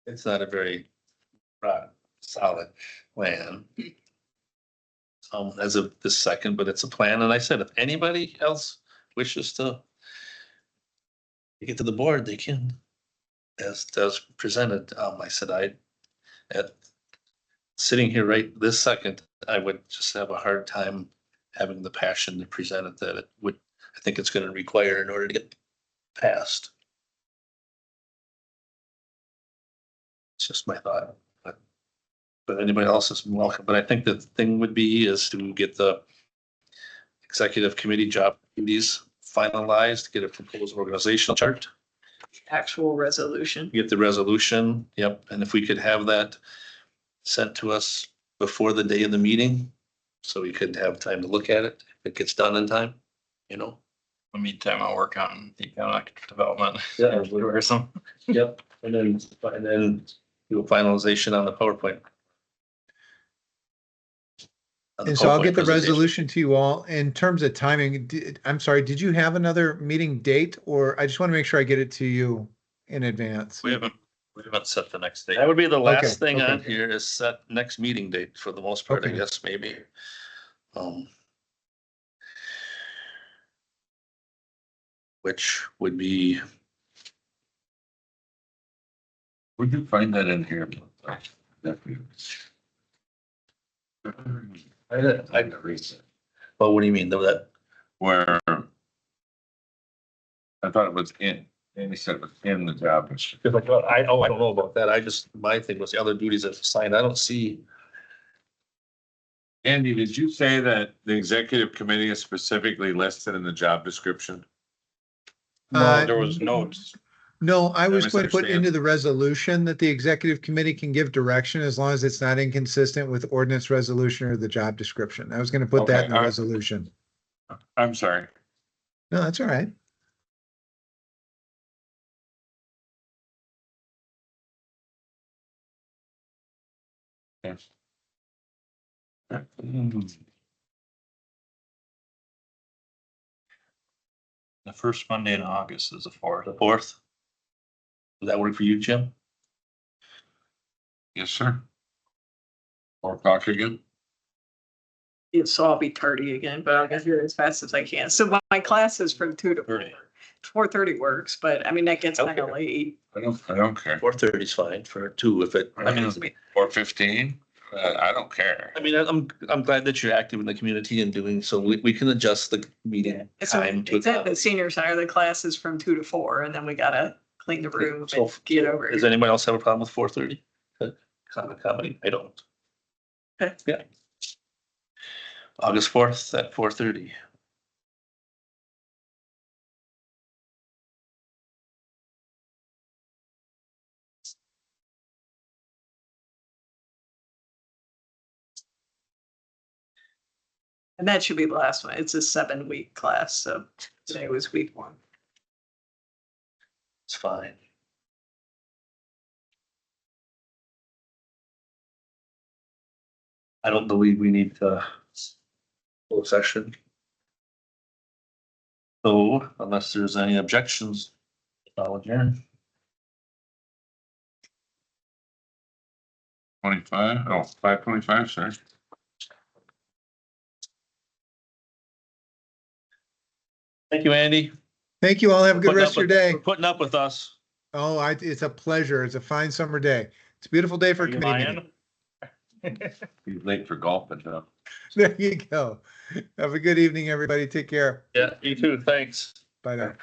S2: It's not a very solid plan. As of this second, but it's a plan. And I said, if anybody else wishes to get to the board, they can. As presented, I said, sitting here right this second, I would just have a hard time having the passion to present it that I think it's gonna require in order to get passed. It's just my thought, but anybody else is welcome. But I think the thing would be is to get the executive committee job duties finalized, get a proposed organizational chart,
S3: Actual resolution.
S2: get the resolution. Yep. And if we could have that sent to us before the day of the meeting, so we could have time to look at it, if it gets done in time, you know?
S5: In the meantime, I'll work on the economic development.
S2: Yeah.
S5: Or some.
S2: Yep. And then do a finalization on the PowerPoint. On
S6: And so I'll
S2: PowerPoint
S6: get the
S2: presentation.
S6: resolution to you all. In terms of timing, I'm sorry, did you have another meeting date? Or I just want to make sure I get it to you in advance.
S5: We haven't set the next date.
S2: That would be the
S6: Okay,
S2: last thing on
S6: okay.
S2: here is set next meeting date for the most part, I
S6: Okay.
S2: guess, maybe. Which would be,
S1: Would you find that in here? I read it.
S2: well, what do you mean, though, that,
S1: Where I thought it was in, Amy said it was in the job description.
S2: because I don't know about that, my thing was the other duties that's assigned, I don't see.
S1: Andy, did you say that the executive committee is specifically listed in the job description?
S6: Uh,
S5: There was notes.
S6: No, I was
S1: I
S6: going to put
S1: misunderstand.
S6: into the resolution that the executive committee can give direction as long as it's not inconsistent with ordinance resolution or the job description. I was going to put that in the
S1: Okay,
S6: resolution.
S1: I'm sorry.
S6: No, that's all right.
S5: The first Monday in August is the fourth.
S2: The fourth. Does that work for you, Jim?
S1: Yes, sir. 4 o'clock again?
S3: Yeah, so I'll be tardy again, but I'll get here as fast as I can. So my class is from 2 to 4. 4:30 works, but I mean, that gets kind of late.
S1: I don't care.
S2: 4:30 is fine for two if it, I mean,
S1: 4:15? I don't care.
S2: I'm glad that you're active in the community and doing, so we can adjust the meeting
S3: So
S2: time to.
S3: it's at the senior center, the class is from 2 to 4, and then we gotta clean the room
S2: So,
S3: and get over
S2: Does
S3: it.
S2: anyone else have a problem with 4:30? Comedy, I don't.
S3: Okay.
S2: Yeah. August 4th at 4:30.
S3: And that should be the last one. It's a 7-week class, so today was week 1.
S2: It's fine. I don't believe we need full session. So unless there's any objections, I'll adjourn.
S1: 25, 5:25, sorry.
S2: Thank you, Andy.
S6: Thank you all. Have a good
S2: Putting
S6: rest
S2: up
S6: of your
S2: with-
S6: day.
S2: for Putting up with us.
S6: Oh, it's a pleasure. It's a fine summer day. It's a beautiful day for a
S5: You
S6: committee
S5: lying?
S6: meeting.
S1: He's late for golfing, though.
S6: There you go. Have a good evening, everybody. Take care.
S2: Yeah, you too. Thanks.
S6: Bye now.